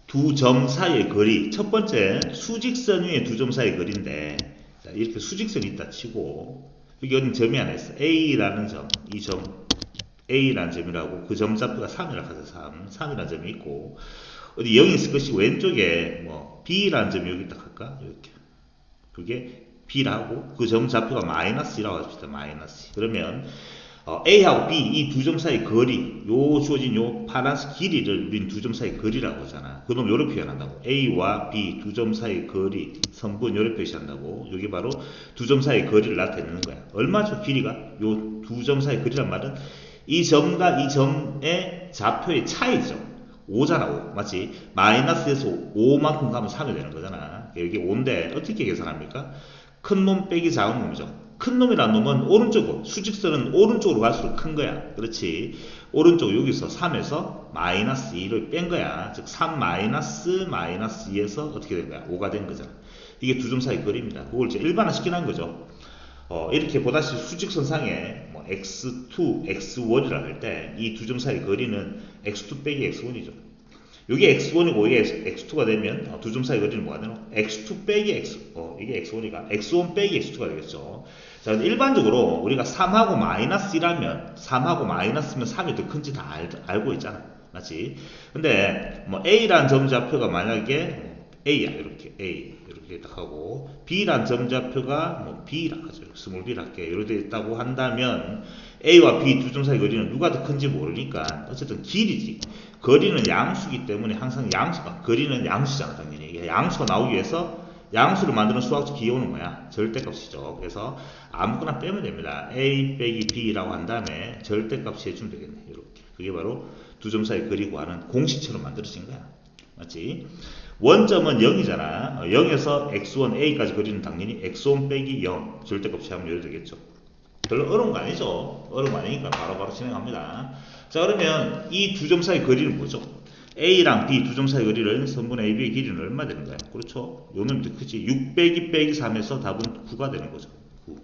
두 점 사이의 거리. 첫 번째 수직선 위에 두 점 사이의 거리인데, 자, 이렇게 수직선이 있다 치고 여기 어딘 점이 하나 있어. A라는 점, 이 점 A라는 점이라고, 그 점 좌표가 3이라고 하자. 3이라는 점이 있고, 어디 0이 있을 것이고, 왼쪽에 뭐 B라는 점이 여기 딱 할까? 이렇게. 그게 B라고, 그 점 좌표가 마이너스라고 합시다. 마이너스. 그러면 A하고 B 이 두 점 사이 거리, 요 주어진 요 파란색 길이를 우린 두 점 사이 거리라고 하잖아. 그럼 요렇게 표현한다고. A와 B 두 점 사이 거리, 선분 요렇게 표시한다고. 여기 바로 두 점 사이 거리를 나타내는 거야. 얼마죠? 길이가? 요 두 점 사이 거리란 말은 이 점과 이 점의 좌표의 차이죠. 5잖아, 5. 맞지? 마이너스에서 5만큼 가면 3이 되는 거잖아. 여기 5인데 어떻게 계산합니까? 큰 놈 빼기 작은 놈이죠. 큰 놈이라는 놈은 오른쪽으로, 수직선은 오른쪽으로 갈수록 큰 거야. 그렇지. 오른쪽 여기서 3에서 마이너스 2를 뺀 거야. 즉 3 마이너스 2에서 어떻게 된 거야? 5가 된 거잖아. 이게 두 점 사이 거리입니다. 그걸 이제 일반화시키는 거죠. 이렇게 보다시피 수직선상에 뭐 x2, x1이라 할 때 이 두 점 사이 거리는 x2 빼기 x1이죠. 이게 x1이고 이게 x2가 되면 두 점 사이 거리는 뭐가 되노? x2 빼기 이게 x1이가 x1 빼기 x2가 되겠죠. 자, 일반적으로 우리가 3하고 마이너스 1하면 3하고 마이너스면 3이 더 큰지 다 알고 있잖아. 맞지? 근데 뭐 a라는 점좌표가 만약에 A야, 이렇게 A 이렇게 딱 하고, B란 점좌표가 뭐 B라 하죠. 스몰 B라 할게. 이렇게 있다고 한다면 A와 B 두 점 사이 거리는 누가 더 큰지 모르니까 어쨌든 길이지. 거리는 양수기 때문에 항상 양수가, 거리는 양수잖아 당연히. 양수가 나오기 위해서 양수를 만드는 수학적 기호는 뭐야? 절대값이죠. 그래서 아무거나 빼면 됩니다. A 빼기 B라고 한 다음에 절대값이 해주면 되겠네. 이렇게. 그게 바로 두 점 사이 거리 구하는 공식처럼 만들어진 거야. 맞지? 원점은 0이잖아. 0에서 x1, a까지 거리는 당연히 x1 빼기 0 절대값 하면 이래 되겠죠. 별로 어려운 거 아니죠. 어려운 거 아니니까 바로바로 진행합니다. 자, 그러면 이 두 점 사이 거리는 뭐죠? a랑 b 두 점 사이 거리를 선분 ab의 길이는 얼마 되는 거야? 그렇죠. 요 놈이 더 크지. 6 빼기 3에서 답은 9가 되는 거죠. 9.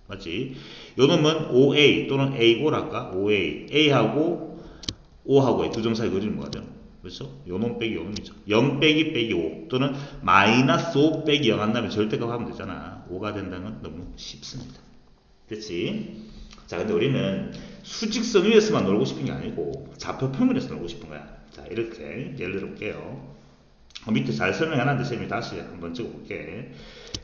맞지? 요 놈은 5a 또는 a5랄까? 5a. a하고 5하고의 두 점 사이 거리는 뭐가 되노? 그렇죠? 요놈 빼기 요놈이죠. 0 빼기 5 또는 마이너스 5 빼기 0 한다면 절대값 하면 되잖아. 5가 된다는 건 너무 쉽습니다. 됐지? 자, 근데 우리는 수직선 위에서만 놀고 싶은 게 아니고 좌표 평면에서 놀고 싶은 거야. 자, 이렇게 예를 들어볼게요. 밑에 잘 설명해놨는데 쌤이 다시 한번 찍어볼게.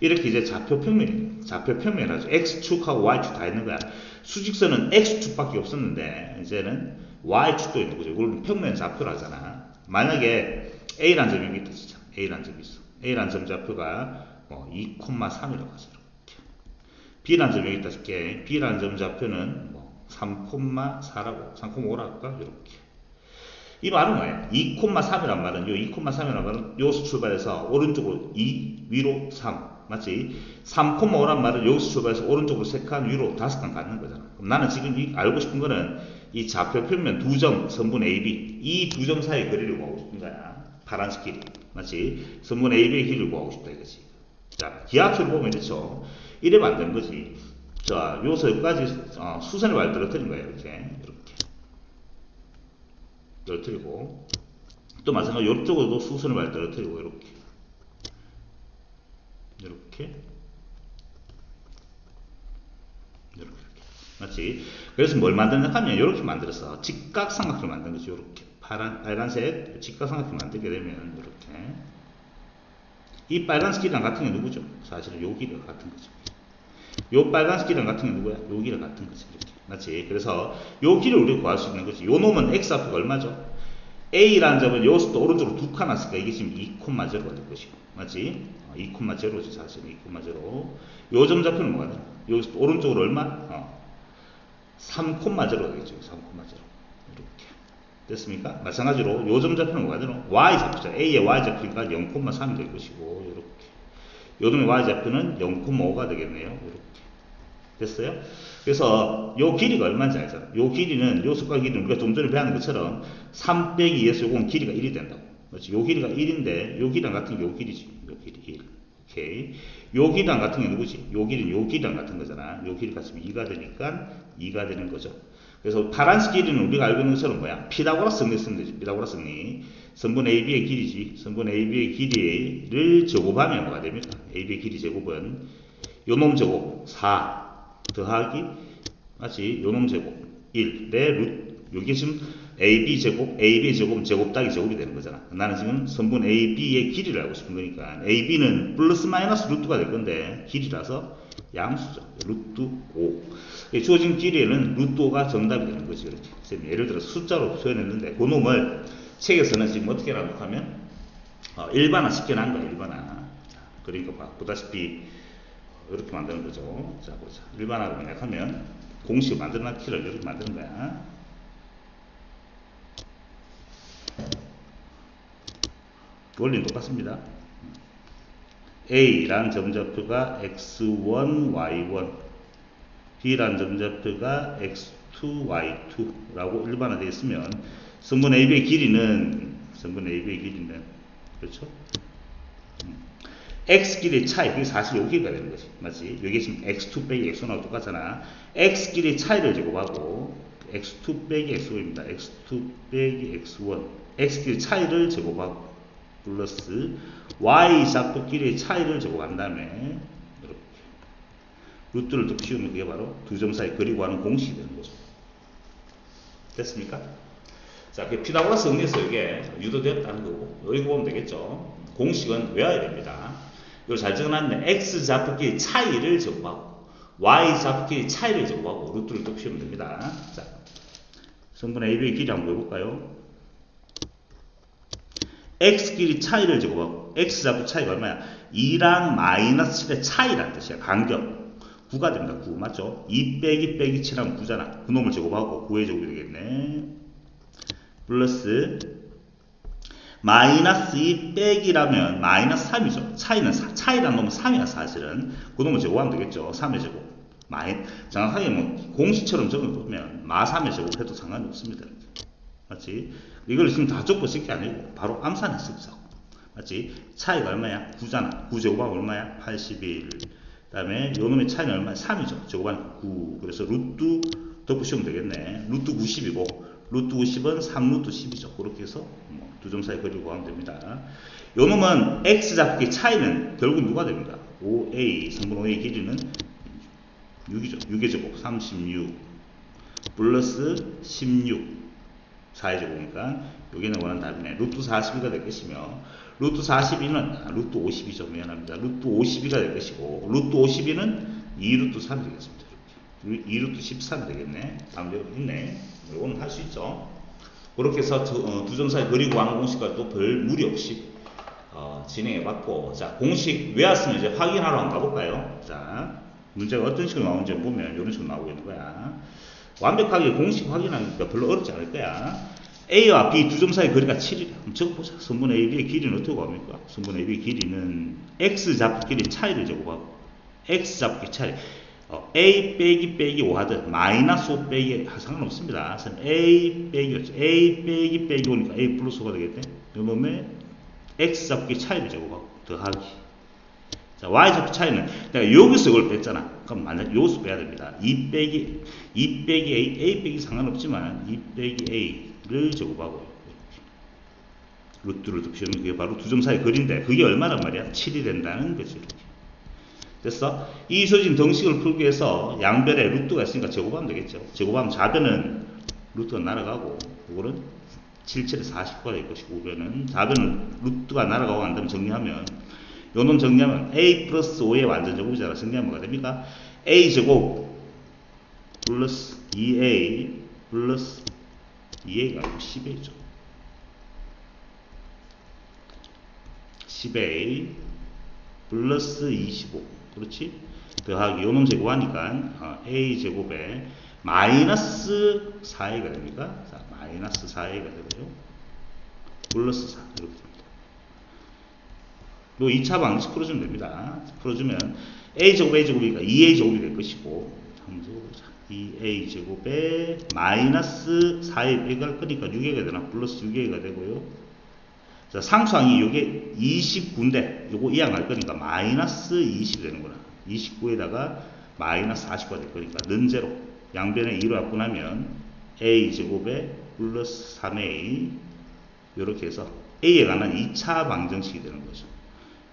이렇게 이제 좌표 평면이라죠. x축하고 y축 다 있는 거야. 수직선은 x축밖에 없었는데 이제는 y축도 있는 거죠. 이걸 평면 좌표라 하잖아. 만약에 A라는 점이 여기 있다 진짜. A라는 점이 있어. A라는 점 좌표가 2,3이라고 하죠. 이렇게. B라는 점이 여기 있다 칠게. B라는 점 좌표는 3,4라고, 3,5라고 할까? 이렇게. 이 말은 뭐예요? 2,3이란 말은, 요 2,3이란 말은 여기서 출발해서 오른쪽으로 2, 위로 3. 맞지? 3,5란 말은 여기서 출발해서 오른쪽으로 3칸, 위로 5칸 가는 거잖아. 그럼 나는 지금 알고 싶은 거는 이 좌표 평면 두 점, 선분 AB, 이 두 점 사이의 거리를 구하고 싶은 거야. 파란색 길이. 맞지? 선분 AB의 길이를 구하고 싶다 이거지. 자, 기하학적으로 보면 이렇죠. 이래 만든 거지. 자, 여기서 여기까지 수선을 많이 떨어뜨린 거예요. 이렇게. 떨어뜨리고. 또 마찬가지로 이쪽으로도 수선을 많이 떨어뜨리고, 이렇게. 맞지? 그래서 뭘 만드냐 하면 이렇게 만들어서 직각삼각형을 만든 거죠. 이렇게 빨간색 직각삼각형 만들게 되면 이렇게 이 빨간색 길이랑 같은 게 누구죠? 사실은 요 길이가 같은 거죠. 요 빨간색 길이랑 같은 게 누구야? 요 길이가 같은 거죠. 이렇게. 맞지? 그래서 요 길이를 우리가 구할 수 있는 거지. 요 놈은 x좌표가 얼마죠? A라는 점은 여기서 또 오른쪽으로 2칸 왔으니까 이게 지금 2,0가 될 것이고. 맞지? 2,0지 사실 2,0. 요 점 좌표는 뭐가 되나? 여기서 또 오른쪽으로 얼마? 3,0가 되겠죠. 3,0. 이렇게. 됐습니까? 마찬가지로 요 점 좌표는 뭐가 되노? y좌표죠. A의 y좌표니까 0,3이 될 것이고, 이렇게. 요 놈의 y좌표는 0,5가 되겠네요. 이렇게. 됐어요? 그래서 요 길이가 얼마인지 알잖아. 요 길이는, 요 습관 길이는 우리가 좀 전에 배운 것처럼 3 빼기 2에서 요건 길이가 1이 된다고. 그렇지? 요 길이가 1인데, 요 길이랑 같은 게 요 길이지. 요 길이 1. 오케이. 요 길이랑 같은 게 누구지? 요 길이는 요 길이랑 같은 거잖아. 요 길이가 지금 2가 되니까 2가 되는 거죠. 그래서 파란색 길이는 우리가 알고 있는 것처럼 뭐야? 피타고라스 정리 쓰면 되지. 피타고라스 정리. 선분 AB의 길이지. 선분 AB의 길이를 제곱하면 뭐가 됩니까? AB의 길이 제곱은 요놈 제곱 4 더하기 맞지? 요놈 제곱 1 내 루트. 여기 지금 AB 제곱, AB의 제곱, 제곱 따기 제곱이 되는 거잖아. 나는 지금 선분 AB의 길이를 알고 싶은 거니까 AB는 플러스 마이너스 루트가 될 건데 길이라서 양수죠. 루트 5. 주어진 길이에는 루트 5가 정답이 되는 거지. 그렇게. 예를 들어서 숫자로 표현했는데 그 놈을 책에서는 지금 어떻게 하면 일반화 시켜놓은 거야. 일반화. 그러니까 보다시피 이렇게 만드는 거죠. 자 보자. 일반화로 만약하면 공식을 만들어놨기를 이렇게 만드는 거야. 원리는 똑같습니다. A라는 점좌표가 x1, y1, B라는 점좌표가 x2, y2라고 일반화되어 있으면 선분 AB의 길이는 그렇죠? x 길이의 차이, 그게 사실 여기가 되는 거지. 맞지? 여기 지금 x2 빼기 x1하고 똑같잖아. x 길이의 차이를 제곱하고 x2 빼기 x1입니다. x2 빼기 x1, x 길이 차이를 제곱하고 플러스 y 좌표 길이의 차이를 제곱한 다음에 이렇게 루트를 더 키우면 그게 바로 두 점 사이 그리고 하는 공식이 되는 거죠. 됐습니까? 자, 그 피타고라스 정리에서 이게 유도되었다는 거고 여기 보면 되겠죠. 공식은 외워야 됩니다. 이걸 잘 적어놨네. x 좌표 길이 차이를 제곱하고 y 좌표 길이 차이를 제곱하고 루트를 더 키우면 됩니다. 자, 선분 AB의 길이 한번 해볼까요? x 길이 차이를 제곱하고 x 좌표 차이가 얼마야? 2랑 마이너스 7의 차이라는 뜻이야. 간격 9가 됩니다. 9 맞죠? 2 빼기 빼기 7하면 9잖아. 그 놈을 제곱하고 9의 제곱이 되겠네. 플러스 마이너스 2 빼기라면 마이너스 3이죠. 차이라는 놈은 3이야 사실은. 그 놈을 제곱하면 되겠죠. 3의 제곱. 정확하게 뭐 공식처럼 적어보면 마 3의 제곱 해도 상관이 없습니다. 맞지? 이걸 지금 다 적고 쓸 게 아니고 바로 암산해 쓰자고. 맞지? 차이가 얼마야? 9잖아. 9 제곱하면 얼마야? 81. 그 다음에 요놈의 차이는 얼마야? 3이죠. 제곱하면 9. 그래서 루트 덮으시면 되겠네. 루트 90이고 루트 90은 3루트 10이죠. 그렇게 해서 두 점 사이 그리고 하면 됩니다. 요놈은 x 잡기 차이는 결국 누가 됩니다. 5a, 성분 5a 길이는 6이죠. 6의 제곱 36 플러스 16 4의 제곱이니까 여기는 원하는 답이네. 루트 42가 될 것이며 루트 42는 루트 50이죠. 미안합니다. 루트 52가 될 것이고 루트 52는 2루트 3이 되겠습니다. 2루트 13이 되겠네. 다음 여기 있네. 이거는 할 수 있죠. 그렇게 해서 두 점 사이 그리고 하는 공식과 또 별 무리 없이 진행해 봤고, 자 공식 외웠으면 이제 확인하러 한번 가볼까요? 자 문제가 어떤 식으로 나오는지 보면 이런 식으로 나오고 있는 거야. 완벽하게 공식 확인하니까 별로 어렵지 않을 거야. A와 B 두 점 사이 거리가 7이다. 그럼 적어보자. 선분 AB의 길이는 어떻게 구합니까? 선분 AB의 길이는 X 잡끼리 차이를 제곱하고 X 잡끼리 차이 A 빼기 빼기 5 하든 마이너스 5 빼기 상관없습니다. A 빼기였죠. A 빼기 빼기 5니까 A 플러스 5가 되겠네. 그러면 X 잡끼리 차이를 제곱하고 더하기. 자, Y 좌표 차이는 내가 여기서 이걸 뺐잖아. 그럼 만약 여기서 빼야 됩니다. 2 빼기 A 빼기 상관없지만 2 빼기 A를 제곱하고 루트를 덮으면 그게 바로 두 점 사이 거리인데 그게 얼마란 말이야? 7이 된다는 거지. 이렇게. 됐어? 이 주어진 등식을 풀기 위해서 양변에 루트가 있으니까 제곱하면 되겠죠. 제곱하면 좌변은 루트가 날아가고 이거는 77에 49가 될 것이고 우변은 좌변은 루트가 날아가고 난 다음에 정리하면 요놈 정리하면 A 플러스 5의 완전 제곱이잖아. 정리하면 뭐가 됩니까? A 제곱 플러스 2A 플러스 2A가 아니고 10A죠. 10A 플러스 25. 그렇지? 더하기 요놈 제곱하니까 A 제곱에 마이너스 4A가 됩니까? 자, 마이너스 4A가 되고요. 플러스 4 이렇게 됩니다. 요 2차 방식 풀어주면 됩니다. 풀어주면 A제곱이니까 2A 제곱이 될 것이고 2A 제곱에 마이너스 4A 빼갈 거니까 6A가 되나? 플러스 6A가 되고요. 자, 상수항이 요게 29인데 요거 이항할 거니까 마이너스 20이 되는구나. 29에다가 마이너스 40가 될 거니까 는 제로 양변에 2로 바꾸나면 a제곱에 플러스 3a 이렇게 해서 a에 관한 2차 방정식이 되는 거죠.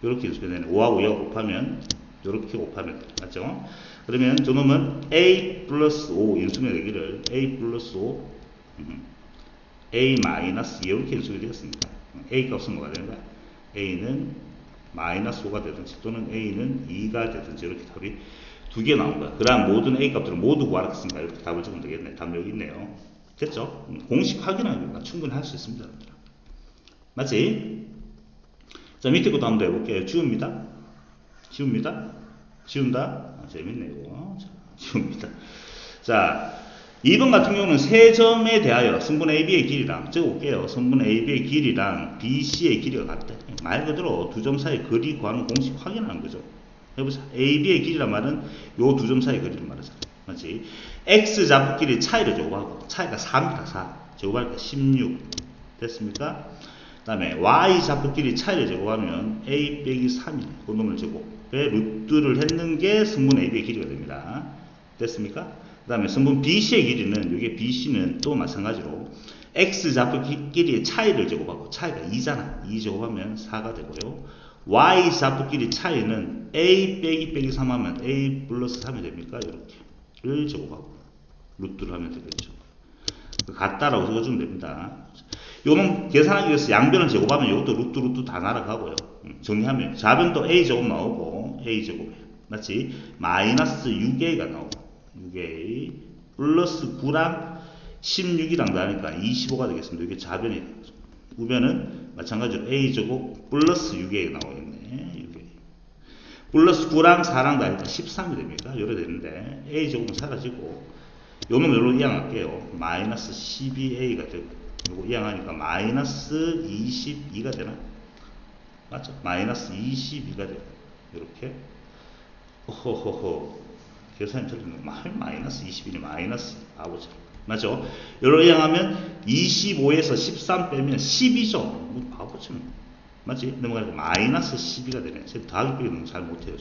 이렇게 해주면 5하고 2하고 곱하면 이렇게 곱하면 돼요. 맞죠? 그러면 저놈은 a 플러스 5 인수분해 되기를 a 플러스 5 a 마이너스 2 이렇게 인수분해 되겠습니다. a 값은 뭐가 되는 거야? a는 마이너스 5가 되든지 또는 a는 2가 되든지 이렇게 답이 두 개 나온 거야. 그럼 모든 a 값들을 모두 구하라겠습니까? 이렇게 답을 적으면 되겠네. 답 여기 있네요. 됐죠? 공식 확인하기가 충분히 할 수 있습니다. 맞지? 자, 밑에 것도 한번 해볼게요. 지웁니다. 지운다. 재밌네, 이거. 자, 지웁니다. 자, 2번 같은 경우는 세 점에 대하여 성분 AB의 길이랑, 적어볼게요. 성분 AB의 길이랑 BC의 길이가 같다. 말 그대로 두 점 사이 거리 구하는 공식 확인하는 거죠. 해보자. AB의 길이란 말은 요 두 점 사이 거리를 말하잖아. 맞지? X 좌표 길이 차이를 제곱하고, 차이가 4입니다, 4. 제곱하니까 16. 됐습니까? 그 다음에 y 좌표끼리 차이를 제곱하면 a 빼기 3이 그 놈을 제곱에 루트를 했는 게 성분 AB의 길이가 됩니다. 됐습니까? 그 다음에 성분 BC의 길이는 이게 BC는 또 마찬가지로 x 좌표끼리의 차이를 제곱하고 차이가 2잖아. 2 제곱하면 4가 되고요. y 좌표끼리 차이는 a 빼기 3 하면 a 플러스 3이 됩니까? 이렇게를 제곱하고 루트를 하면 되겠죠. 같다라고 적어주면 됩니다. 요놈 계산하기 위해서 양변을 제곱하면 이것도 루트 다 날아가고요. 정리하면 좌변도 a제곱 나오고 a제곱에 맞지? 마이너스 6a가 나오고 6a 플러스 9랑 16이랑 나니까 25가 되겠습니다. 이게 좌변이 되겠죠. 우변은 마찬가지로 a제곱 플러스 6a가 나오겠네. 6a 플러스 9랑 4랑 나니까 13이 됩니까? 요래 되는데 a제곱은 사라지고 요놈 요로 이항할게요. 마이너스 12a가 되고 요거 이항하니까 마이너스 22가 되나? 맞죠? 마이너스 22가 돼요. 이렇게. 호호호. 계산이 틀리는 거. 마이너스 21이 마이너스 아버지. 맞죠? 요로 이항하면 25에서 13 빼면 10이죠. 바보처럼. 맞지? 넘어가니까 마이너스 12가 되네. 제가 더하기 빼기 너무 잘 못해요.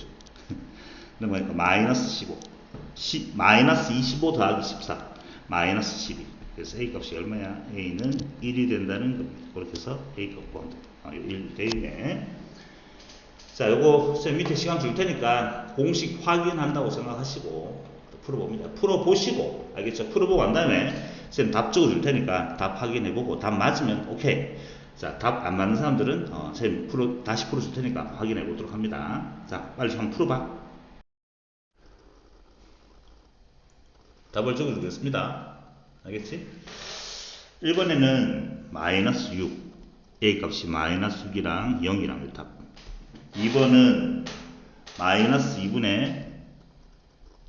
넘어가니까 마이너스 15. 마이너스 25 더하기 14. 마이너스 12. 그래서 a 값이 얼마야? a는 1이 된다는 겁니다. 그렇게 해서 a 값 구한다. 요 1 되있네. 자, 요거 쌤 밑에 시간 줄 테니까 공식 확인한다고 생각하시고 풀어봅니다. 풀어보시고 알겠죠? 풀어보고 난 다음에 쌤 답 적어 줄 테니까 답 확인해보고 답 맞으면 오케이. 자, 답 안 맞는 사람들은 쌤 다시 풀어줄 테니까 확인해보도록 합니다. 자, 빨리 한번 풀어봐. 답을 적어 주겠습니다. 알겠지? 1번에는 마이너스 6 a 값이 마이너스 6이랑 0이랑 답. 2번은 마이너스 2분의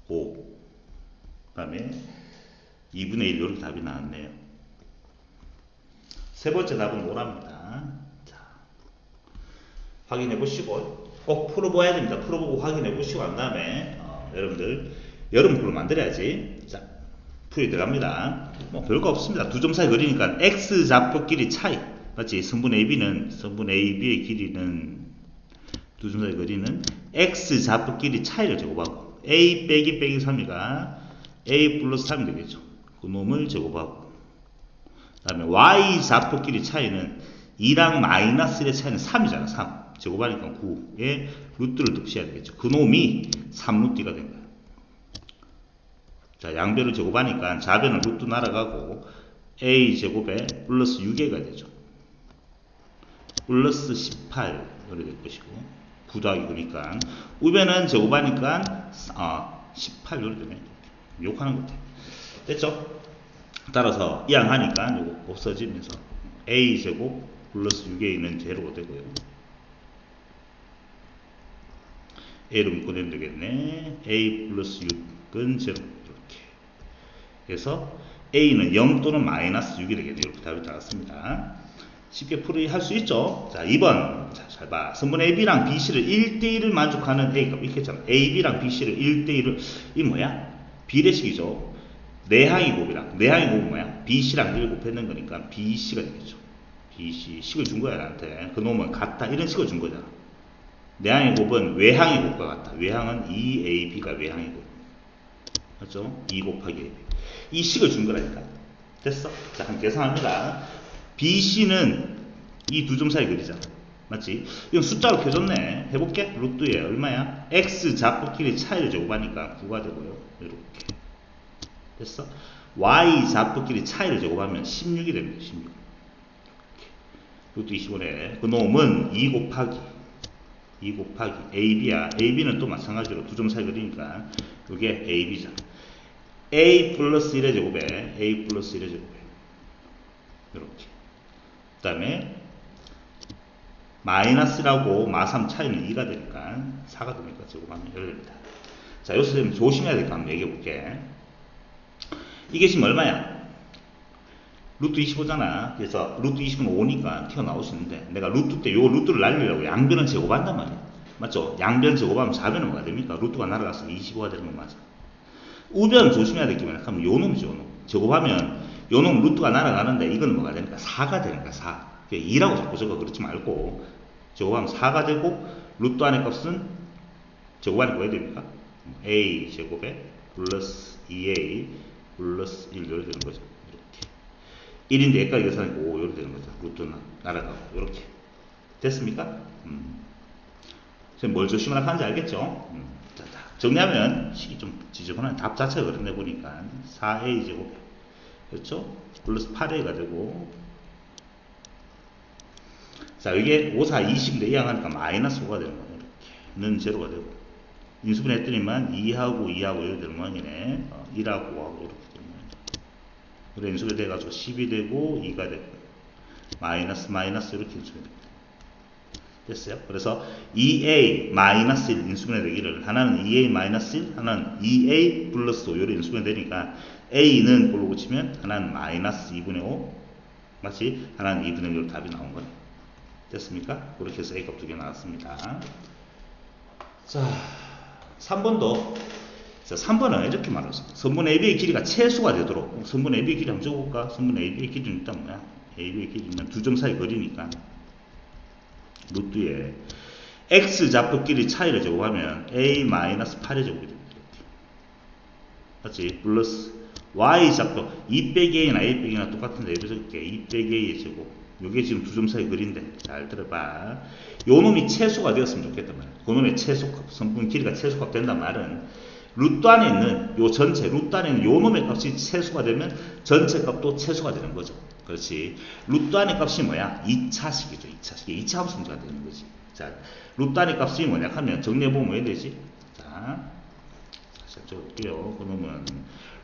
5 그 다음에 2분의 1 이렇게 답이 나왔네요. 세 번째 답은 오랍니다. 자, 확인해 보시고 꼭 풀어봐야 됩니다. 풀어보고 확인해 보시고 한 다음에 여러분들 여러분 풀로 만들어야지. 자, 풀이 들어갑니다. 뭐 별거 없습니다. 두 점 사이 거리니까 x 좌표끼리 차이 맞지? 성분 AB는 성분 AB의 길이는 두 점 사이 거리는 x 좌표끼리 차이를 제곱하고 a 빼기 3이가 a 플러스 3이 되겠죠. 그 놈을 제곱하고 그 다음에 y 좌표끼리 차이는 2랑 마이너스 1의 차이는 3이잖아. 3 제곱하니까 9에 루트를 곱해야 되겠죠. 그 놈이 3루트가 된 거야. 자, 양변을 제곱하니까 좌변은 루트 날아가고 a 제곱에 플러스 6a가 되죠. 플러스 18 이렇게 될 것이고 9 더하기 9니까 우변은 제곱하니까 18 이렇게 되네. 욕하는 것 같아. 됐죠? 따라서 이항하니까 이거 없어지면서 a 제곱 플러스 6a는 제로가 되고요. a로 묶어내면 되겠네. a 플러스 6은 제로. 그래서 a는 0 또는 마이너스 6이 되겠네요. 이렇게 답이 나왔습니다. 쉽게 풀이할 수 있죠. 자, 2번. 자, 잘 봐. 성분 AB랑 BC를 1대1을 만족하는 A값. 이렇게 했잖아. AB랑 BC를 1대1을, 이 뭐야? 비례식이죠. 내항이 곱이랑. 내항이 곱은 뭐야? BC랑 1을 곱했는 거니까 BC가 되겠죠. BC. 식을 준 거야, 나한테. 그 놈은 같다. 이런 식을 준 거잖아. 내항의 곱은 외항의 곱과 같다. 외항은 2AB가 외항의 곱. 맞죠? 2 곱하기 AB. 이 식을 준 거라니까. 됐어? 자, 한번 계산합니다. BC는 이 두 점 사이 거리잖아. 맞지? 이건 숫자로 켜줬네. 해볼게. 루트에 얼마야? X 좌표끼리 차이를 제곱하니까 9가 되고요. 이렇게. 됐어? Y 좌표끼리 차이를 제곱하면 16이 됩니다. 16. 루트 25네. 그 놈은 2 곱하기 AB야. AB는 또 마찬가지로 두 점 사이 거리니까 이게 AB잖아. A 플러스 1의 제곱에 A 플러스 1의 제곱에 이렇게. 그 다음에 마이너스라고 마3 차이는 2가 되니까 4가 되니까 제곱하면 열립니다. 자, 여기서 좀 조심해야 될 거 한번 얘기해 볼게. 이게 지금 얼마야? 루트 25잖아. 그래서 루트 20은 5니까 튀어나오시는데 내가 루트 때 요 루트를 날리려고 양변은 제곱한단 말이야. 맞죠? 양변 제곱하면 좌변은 뭐가 됩니까? 루트가 날아가서 25가 되는 건 맞아. 우변 조심해야 될 게 뭐냐 하면 요 놈이죠. 요 놈. 제곱하면 요 놈 루트가 날아가는데 이건 뭐가 되니까 4가 되니까 4. 2라고 자꾸 적어. 그렇지 말고 제곱하면 4가 되고 루트 안의 값은 제곱하니까 왜 됩니까? A 제곱에 플러스 2A 플러스 1 이렇게 되는 거죠. 이렇게 1인데 여기까지 계산하니까 5 이렇게 되는 거죠. 루트는 날아가고 이렇게 됐습니까? 지금 뭘 조심하라 하는지 알겠죠? 자, 정리하면 식이 좀 지저분한 답 자체가 그런데 보니까 4A 제곱에 그렇죠? 플러스 8A가 되고 자, 이게 5, 4, 20인데 이항하니까 마이너스 5가 되는 거예요. 이렇게. 는 제로가 되고. 인수분 했더니만 2하고 2하고 이렇게 되는 모양이네. 1하고 5하고 이렇게 되는 모양이네. 그래, 인수분해 돼가지고 10이 되고 2가 되고. 마이너스 이렇게 인수분해 됩니다. 됐어요? 그래서 2A 마이너스 1 인수분해 되기를 하나는 2A 마이너스 1, 하나는 2A 플러스 5 이렇게 인수분해 되니까 A는 볼로 고치면 하나는 마이너스 2분의 5 마치 하나는 2분의 6 답이 나온 거네. 됐습니까? 그렇게 해서 A값 2개 나왔습니다. 자, 3번도. 자, 3번은 이렇게 말했습니다. 선분 AB의 길이가 최소가 되도록. 선분 AB의 길이 한번 적어볼까? 선분 AB의 길이는 일단 뭐야? AB의 길이는 두 점 사이 거리니까. 루트에 X 좌표끼리 차이를 제곱하면 A-8의 제곱이 됩니다. 맞지? 플러스 Y 좌표 2 빼기 A나 A 빼기 A나 똑같은데 예를 적을게. 2 빼기 A의 제곱. 요게 지금 두 점 사이 거리인데 잘 들어봐. 요 놈이 최소가 되었으면 좋겠단 말이야. 그 놈의 최소값, 선분 길이가 최소값 된단 말은 루트 안에 있는 요 전체, 루트 안에 있는 요 놈의 값이 최소가 되면 전체 값도 최소가 되는 거죠. 그렇지. 루트 안의 값이 뭐야? 2차식이죠. 2차식. 2차 함수 문제가 되는 거지. 자, 루트 안의 값이 뭐냐 하면 정리해보면 왜 되지? 자, 다시 적을게요. 그 놈은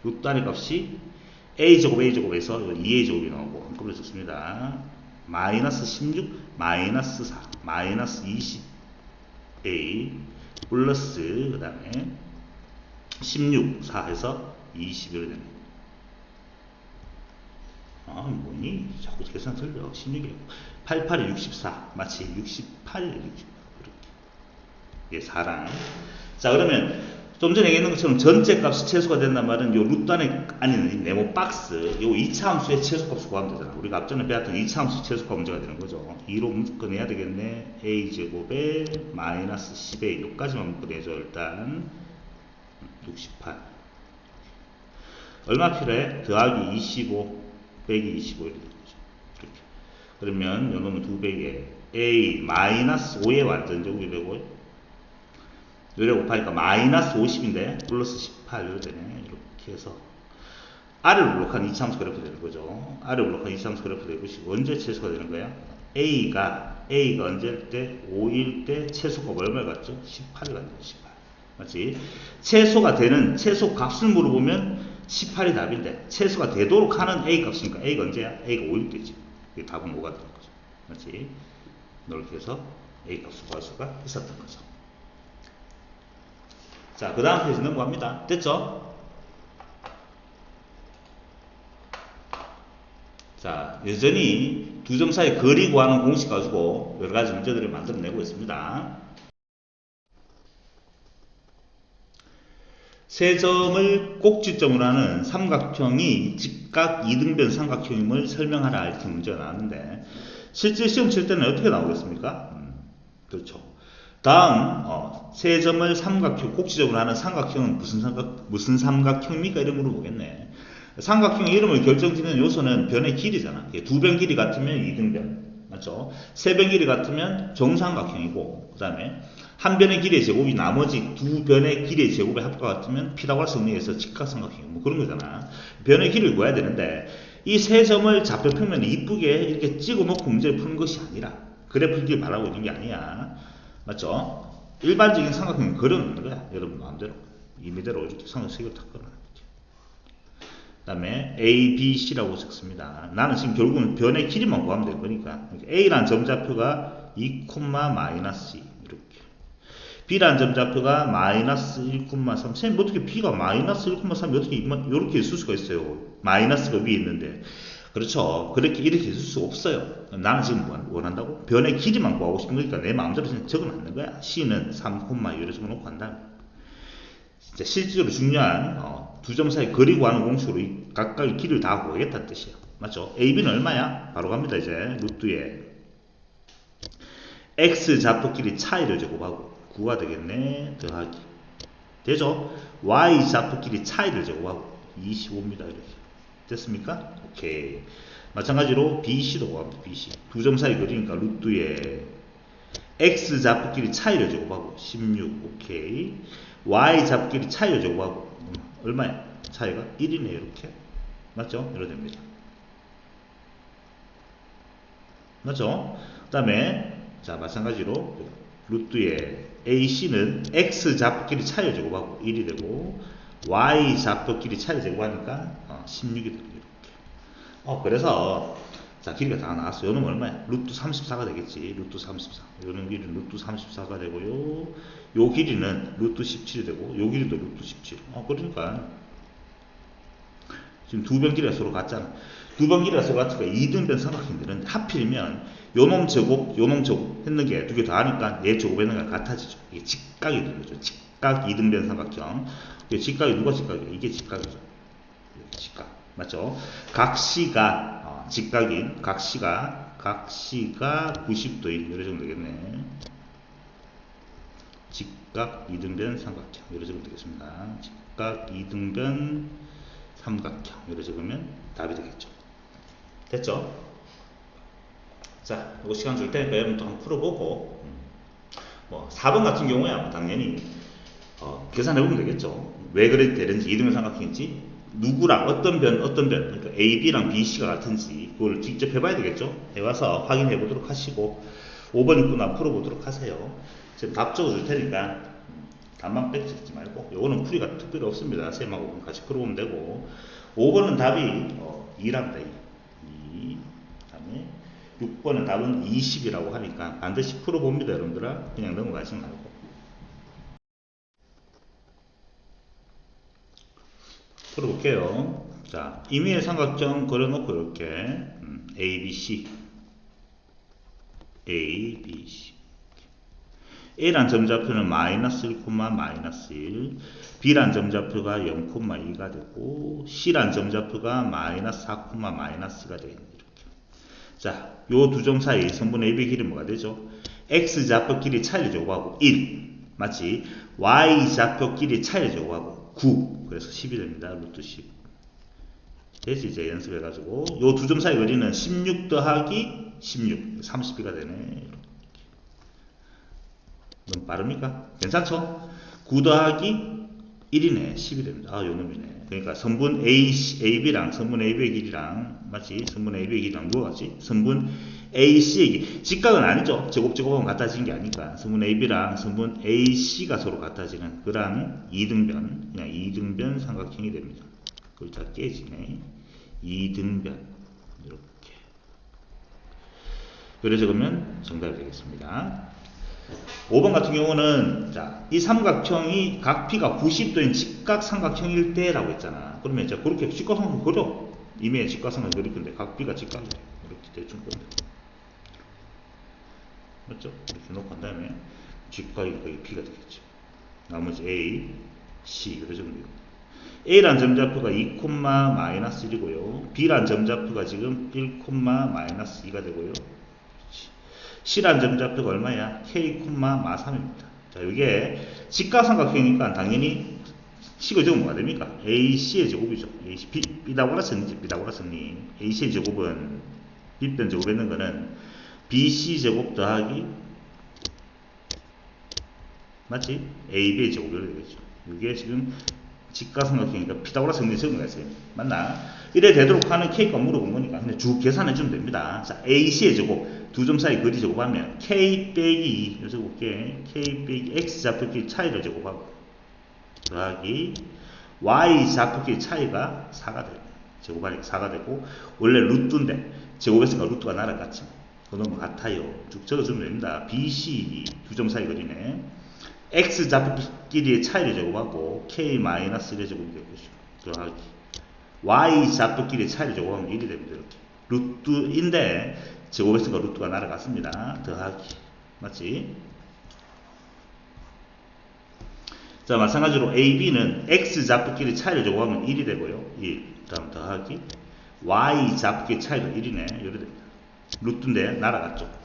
루트 안의 값이 A제곱에서 2A제곱이 나오고 한꺼번에 적습니다. 마이너스 16, 마이너스 4, 마이너스 20A 플러스 그 다음에 16, 4 해서 21이 됩니다. 아, 뭐니? 자꾸 계산 틀려. 16이 88에 64 마치 68에 68 그렇게. 이게 4랑. 자, 그러면 좀 전에 얘기했는 것처럼 전체 값이 최소가 된단 말은 요 루트 안에 있는 이 네모 박스 요 2차 함수의 최소값을 구하면 되잖아. 우리가 앞전에 배웠던 2차 함수 최소값 문제가 되는 거죠. 2로 묶어내야 되겠네. A제곱에 마이너스 10A 요까지만 묶어내죠. 일단 68 얼마 필요해? 더하기 25 빼기 25 이렇게 되죠. 이렇게. 그러면 요 놈은 2배에 A 마이너스 5의 완전 제곱이 되고 요래 곱하니까 마이너스 50인데 플러스 18 이렇게 되네. 이렇게 해서 R을 블록한 2차 함수 그래프 되는 거죠. R을 블록한 2차 함수 그래프 되고 언제 최소가 되는 거야? A가 언제일 때 5일 때 최소가 얼마를 갖죠? 18을 갖죠. 18 맞지? 최소가 되는 최소 값을 물어보면 18이 답인데 최소가 되도록 하는 A 값이니까 A가 언제야? A가 5일 때지. 이게 답은 5가 되는 거죠. 맞지? 이렇게 해서 A 값을 구할 수가 있었던 거죠. 자, 그 다음 페이지 넘어갑니다. 됐죠? 자, 여전히 두 점 사이 거리 구하는 공식 가지고 여러 가지 문제들을 만들어내고 있습니다. 세 점을 꼭지점으로 하는 삼각형이 직각 2등변 삼각형임을 설명하라 이렇게 문제가 나왔는데 실제 시험 칠 때는 어떻게 나오겠습니까? 그렇죠. 다음 세 점을 삼각형 꼭지점으로 하는 삼각형은 무슨 삼각형입니까? 이런 물어보겠네. 삼각형의 이름을 결정짓는 요소는 변의 길이잖아. 두 변 길이 같으면 이등변. 맞죠? 세 변 길이 같으면 정삼각형이고, 그 다음에 한 변의 길이의 제곱이 나머지 두 변의 길이의 제곱의 합과 같으면 피타고라스 정리에서 직각삼각형 뭐 그런 거잖아. 변의 길이를 구해야 되는데 이 세 점을 좌표 평면에 이쁘게 이렇게 찍어놓고 문제를 푸는 것이 아니라 그래프를 말하고 있는 게 아니야. 맞죠? 일반적인 삼각형을 그려놓는 거야. 여러분 마음대로 임의대로 이렇게 삼각형을 다 그려놔. 그 다음에 A, B, C라고 적습니다. 나는 지금 결국은 변의 길이만 구하면 되는 거니까 A라는 점좌표가 2, 마이너스 2 이렇게, B라는 점좌표가 마이너스 1,3. 선생님 어떻게 B가 마이너스 1,3이 어떻게 이렇게 있을 수가 있어요? 마이너스가 위에 있는데. 그렇죠. 이렇게 있을 수 없어요. 나는 지금 원한다고? 변의 길이만 구하고 싶은 거니까 내 마음대로 적어놓는 거야. C는 3, 이렇게 적어놓고 한 다음에 진짜 실질적으로 중요한 두 점 사이 거리 구하는 공식으로 각각의 길을 다 구하겠다는 뜻이야. 맞죠? AB는 얼마야? 바로 갑니다. 이제 루트에 X 좌표끼리 차이를 제곱하고 9가 되겠네. 더하기 되죠? Y 좌표끼리 차이를 제곱하고 25입니다. 이렇게 됐습니까? 오케이. 마찬가지로 BC도 구합니다. BC 두 점 사이 거리니까 루트에 X 좌표끼리 차이를 제곱하고 16. 오케이. Y 좌표끼리 차이를 제곱하고 얼마야? 차이가 1이네. 이렇게 맞죠? 이렇게 됩니다. 맞죠? 그 다음에 자 마찬가지로 루트에 AC는 X 좌표끼리 차이를 제곱하고 1이 되고 Y 좌표끼리 차이를 제곱하니까 16이 되고 이렇게. 그래서 자 길이가 다 나왔어. 요놈 얼마야? 루트 34가 되겠지. 루트 34. 요놈 길이는 루트 34가 되고요. 요 길이는 루트 17이 되고 요 길이도 루트 17. 그러니까 지금 두 변 길이가 서로 같잖아. 두 변 길이가 서로 같으니까 이등변 삼각형이 되는데 하필이면 요놈 제곱 요놈 제곱 했는 게 두 개 더 하니까 얘 제곱했는 게 같아지죠. 이게 직각이 되는 거죠. 직각 이등변 삼각형. 이게 직각이 누가 직각이에요? 이게 직각이죠. 직각. 맞죠? 각시가 직각인 각시가 90도인 이래 정도 되겠네. 직각 이등변 삼각형 이래 정도 되겠습니다. 직각 이등변 삼각형 이래 적으면 답이 되겠죠. 됐죠? 자, 이거 시간 줄 테니까 여러분도 한번 풀어보고 4번 같은 경우야 당연히 계산해보면 되겠죠. 왜 그렇게 되는지 이등변 삼각형인지 누구랑 어떤 변 그러니까 A, B랑 B, C가 같은지 그걸 직접 해봐야 되겠죠. 해와서 확인해 보도록 하시고 5번 있구나 풀어보도록 하세요. 지금 답 적어줄 테니까 답만 뺏지 말고 요거는 풀이가 특별히 없습니다. 쌤하고 같이 풀어보면 되고 5번은 답이 2랍니다. 2. 다음에 6번은 답은 20이라고 하니까 반드시 풀어봅니다. 여러분들아 그냥 넘어가지 말고. 풀어볼게요. 자, 임의의 삼각형 그려놓고 이렇게 A, B, C A, B, C A란 점좌표는 마이너스 1, 마이너스 1 B란 점좌표가 0,2가 되고 C란 점좌표가 마이너스 4, 마이너스가 되겠네. 이렇게. 자, 요 두 점 사이 성분의 AB의 길이 뭐가 되죠? X 좌표 길이 차이를 제곱하고 1 맞지? Y 좌표 길이 차이를 제곱하고 9 그래서 10이 됩니다. 루트 10 되지. 이제 연습해가지고 요 두 점 사이 거리는 16 더하기 16 30B가 되네. 이렇게. 너무 빠릅니까? 괜찮죠? 9 더하기 1이네. 10이 됩니다. 요 놈이네. 그러니까 선분 AB랑 선분 AB의 길이랑 맞지? 선분 AB의 길이랑 누가 같지? 선분 AC의 길. 직각은 아니죠. 제곱하면 같아지는 게 아니까 선분 AB랑 선분 AC가 서로 같아지는 그런 이등변 그냥 이등변 삼각형이 됩니다. 그걸 다 깨지네. 이등변 이렇게. 그래 적으면 정답이 되겠습니다. 5번 같은 경우는 자, 이 삼각형이 각 P가 90도인 직각 삼각형일 때라고 했잖아. 그러면 이제 그렇게 직각 삼각형 그려. 이미 직각 삼각형 그릴 건데 각 P가 직각이래. 이렇게 대충 그려. 맞죠? 이렇게 놓고 한 다음에 직각이 거기 P가 되겠죠. 나머지 A, C 이렇게 적으면 돼요. A란 점좌표가 2, 마이너스 1이고요. B란 점좌표가 지금 1, 마이너스 2가 되고요. C란 점좌표가 얼마야? K, 마 3입니다. 자, 이게 직각삼각형이니까 당연히 C가 제곱 뭐가 됩니까? AC의 제곱이죠. AC, 피타고라스 정리, 피타고라스 정리. AC의 제곱은 빗변 제곱했는 거는 BC 제곱 더하기 맞지? AB의 제곱 이렇게 되겠죠. 이게 지금 직각삼각형이니까 피타고라스 정리 적은 거였어요. 맞나? 이래 되도록 하는 K가 물어본 거니까 그냥 쭉 계산해 주면 됩니다. 자, AC의 제곱 두 점 사이 거리 제곱하면 K 빼기 2 적어볼게. K 빼기 X 좌표끼리 차이를 제곱하고 더하기 Y 좌표끼리 차이가 4가 돼요. 제곱하니까 4가 되고 원래 루트인데 제곱했으니까 루트가 날아갔지. 그건 뭐 같아요. 쭉 적어주면 됩니다. BC 두 점 사이 거리네. X 좌표끼리의 차이를 제곱하고 K-1의 제곱이 될 것이고 더하기 Y 좌표끼리의 차이를 제곱하면 1이 됩니다. 이렇게 루트인데 제곱했으니까 루트가 날아갔습니다. 더하기 맞지? 자, 마찬가지로 AB는 X 좌표끼리 차이를 제곱하면 1이 되고요. 1. 다음 더하기 Y 좌표끼리 차이가 1이네. 이래 됩니다. 루트인데 날아갔죠.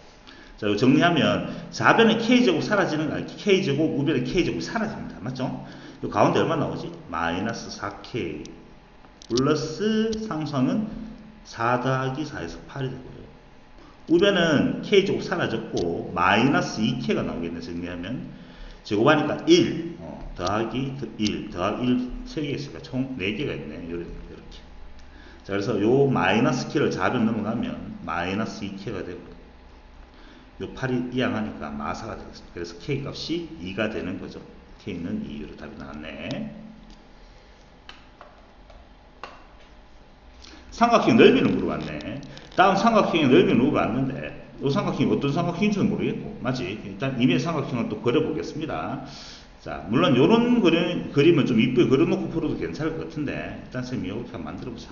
자, 이거 정리하면 좌변의 K제곱 사라지는 거 아니지? K제곱, 우변의 K제곱 사라집니다. 맞죠? 이 가운데 얼마 나오지? 마이너스 4K 플러스 상수항은 4 더하기 4에서 8이 되고요. 우변은 K제곱 사라졌고 마이너스 2K가 나오겠네. 정리하면 제곱하니까 1 더하기 1 더하기 1 3개 있으니까 총 4개가 있네. 이렇게. 자, 그래서 요 마이너스 K를 좌변 넘어가면 마이너스 2K가 되고 요 8이 이항하니까 마사가 되겠습니다. 그래서 K 값이 2가 되는 거죠. K는 2로 답이 나왔네. 삼각형 넓이는 물어봤네. 다음 삼각형의 넓이는 물어봤는데 이 삼각형이 어떤 삼각형인지는 모르겠고 맞지? 일단 이미지 삼각형을 또 그려보겠습니다. 자, 물론 요런 그림은 좀 이쁘게 그려놓고 풀어도 괜찮을 것 같은데 일단 선생님이 이렇게 한번 만들어보자.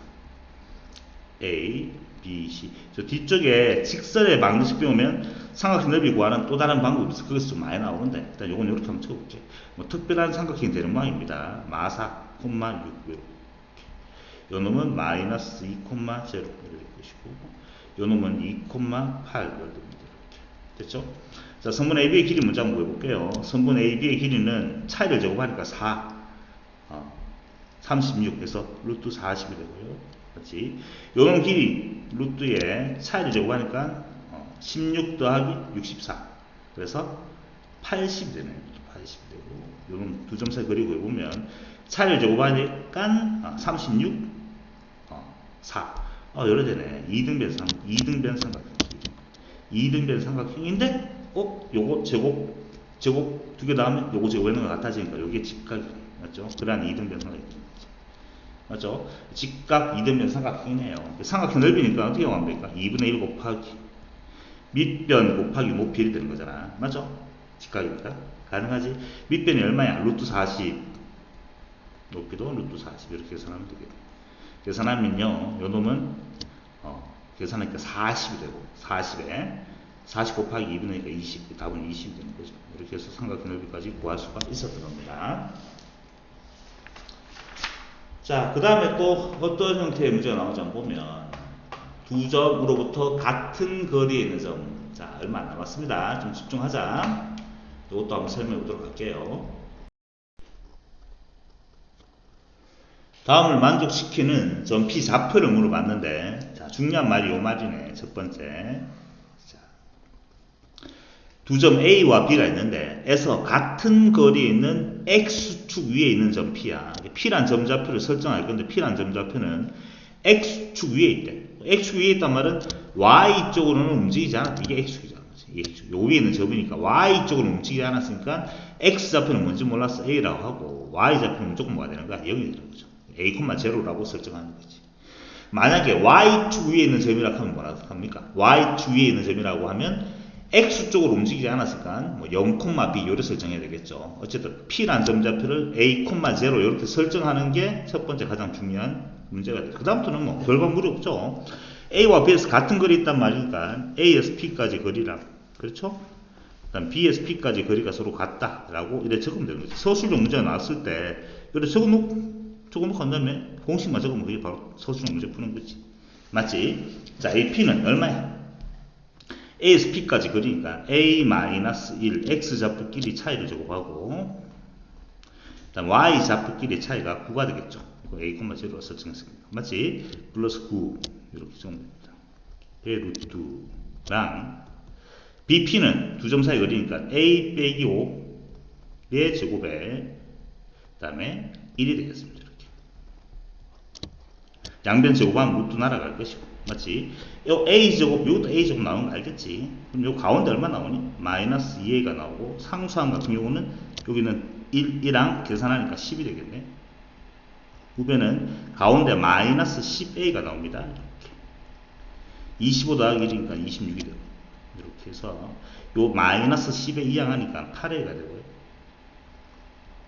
A, B, C. 저 뒤쪽에 직선의 방정식 배우면 삼각형 넓이 구하는 또 다른 방법이 있어. 그것도 좀 많이 나오는데 일단 요건 이렇게 한번 쳐볼게. 뭐 특별한 삼각형이 되는 모양입니다. 마사, 6 이렇게. 요 놈은 마이너스 2, 0 이렇게 될 것이고 요 놈은 2, 8 이렇게 됩니다. 됐죠? 자, 선분 AB의 길이 먼저 한번 해볼게요. 선분 AB의 길이는 차이를 제곱하니까 4, 36에서 루트 40이 되고요. 그렇지? 요런 길이 루트에 차이를 제곱하니까 16 더하기 64 그래서 80이 되네요. 80이 되고 요런 두 점 사이 그리고 보면 차이를 제곱하니까 36 4 요래 되네. 2등변 삼각형 2등변 삼각형인데 요거 제곱 두 개 나오면 요거 제곱하는 거 같아지니까 요게 직각이 맞죠? 그러한 2등변 삼각형 맞죠? 직각 2등변 삼각형이네요. 삼각형 넓이니까 어떻게 하면 됩니까? 2분의 1 곱하기 밑변 곱하기 높이이 되는 거잖아. 맞죠? 직각이니까. 가능하지? 밑변이 얼마야? 루트 40 높이도 루트 40 이렇게 계산하면 되겠네. 계산하면요. 요 놈은 계산하니까 40이 되고 40에 40 곱하기 2분의 1이니까 20 답은 20이 되는 거죠. 이렇게 해서 삼각형 넓이까지 구할 수가 있었던 겁니다. 자, 그 다음에 또 어떤 형태의 문제가 나오지 한번 보면 두 점으로부터 같은 거리에 있는 점. 자, 얼마 안 남았습니다. 좀 집중하자. 이것도 한번 설명해 보도록 할게요. 다음을 만족시키는 점 P 좌표를 물어봤는데 자, 중요한 말이 요 말이네. 첫 번째. 두 점 A와 B가 있는데 에서 같은 거리에 있는 X축 위에 있는 점 P야. P란 점좌표를 설정할 건데 P란 점좌표는 X축 위에 있대. X축 위에 있단 말은 Y쪽으로는 움직이지 않았다. 이게 X축이잖아. 요 위에 있는 점이니까 Y쪽으로 움직이지 않았으니까 X좌표는 뭔지 몰라서 A라고 하고 Y좌표는 무조건 뭐가 되는 거야? 0이 되는 거죠. A,0라고 설정하는 거지. 만약에 Y축 위에 있는 점이라고 하면 뭐라고 합니까? Y축 위에 있는 점이라고 하면 X쪽으로 움직이지 않았으니까 뭐 0,B 요렇게 설정해야 되겠죠. 어쨌든 P란 점좌표를 A,0 이렇게 설정하는 게 첫 번째 가장 중요한 문제가 돼요. 그 다음부터는 뭐 별반 무리 없죠. A와 B에서 같은 거리 있단 말이니까 A에서 P까지 거리랑 그렇죠? 그다음 B에서 P까지 거리가 서로 같다라고 이렇게 적으면 되는 거죠. 서술형 문제가 나왔을 때 이렇게 적어놓고 한 다음에 공식만 적으면 그게 바로 서술형 문제 푸는 거지. 맞지? 자, AP는 얼마야? A에서 P까지 거리니까 A-1 X좌표끼리 차이를 제곱하고 다음 y 좌표끼리 차이가 9가 되겠죠. 이거 a,0로 설정했습니다. 맞지? 플러스 9 이렇게 정도입니다. 의 루트랑 bp는 두 점 사이 거리니까 a 빼기 5의 제곱에 그 다음에 1이 되겠습니다. 이렇게 양변 제곱하면 루트 날아갈 것이고, 맞지? 요 a제곱, 요것도 a제곱 나오는 거 알겠지? 그럼 요 가운데 얼마 나오니? 마이너스 2a가 나오고, 상수항 같은 경우는 여기는 1이랑 계산하니까 10이 되겠네. 우변은 가운데 마이너스 10a가 나옵니다. 이렇게 25 더하기 1이니까 26이 되고, 이렇게 해서 요 마이너스 10에 이항하니까 8a가 되고요.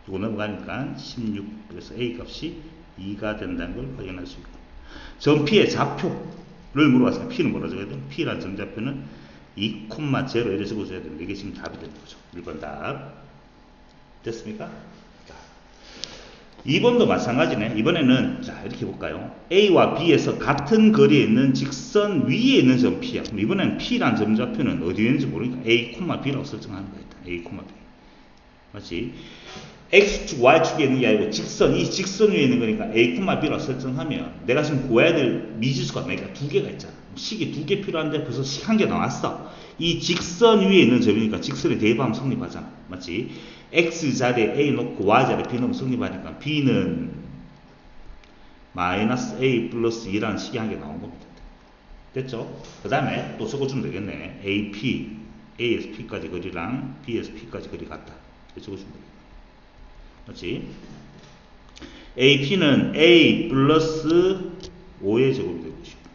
요거 넘어가니까 16, 그래서 a 값이 2가 된다는 걸 확인할 수 있고, 점 P의 좌표를 물어봤으니까 P는 뭐라 적어야 돼요? P라는 점좌표는 2,0 이렇게 적어줘야 되는데, 이게 지금 답이 되는 거죠. 1번 답. 됐습니까? 자, 2번도 마찬가지네. 이번에는 자, 이렇게 볼까요? A와 B에서 같은 거리에 있는 직선 위에 있는 점 P야. 그럼 이번에는 P라는 점좌표는 어디에 있는지 모르니까 A, B라고 설정하는 거야. A, B. 맞지? X축, Y축에 있는 게 아니고 직선, 이 직선 위에 있는 거니까 A, B라고 설정하면 내가 지금 구해야 될 미지수가 그러니까 두 개가 있잖아. 식이 두 개 필요한데 벌써 식 한 개 나왔어. 이 직선 위에 있는 점이니까 직선의 대입하면 성립하잖아. 맞지? X 자리에 A 놓고 Y 자리에 B 놓으면 성립하니까 B는 마이너스 A 플러스 2라는 식이 한 개 나온 겁니다. 됐죠? 그 다음에 또 적어주면 되겠네. AP, A에서 P까지 거리랑 B에서 P까지 거리 같다. 적어주면 되겠네. 맞지? AP는 A 플러스 5의 제곱이 되고 싶고,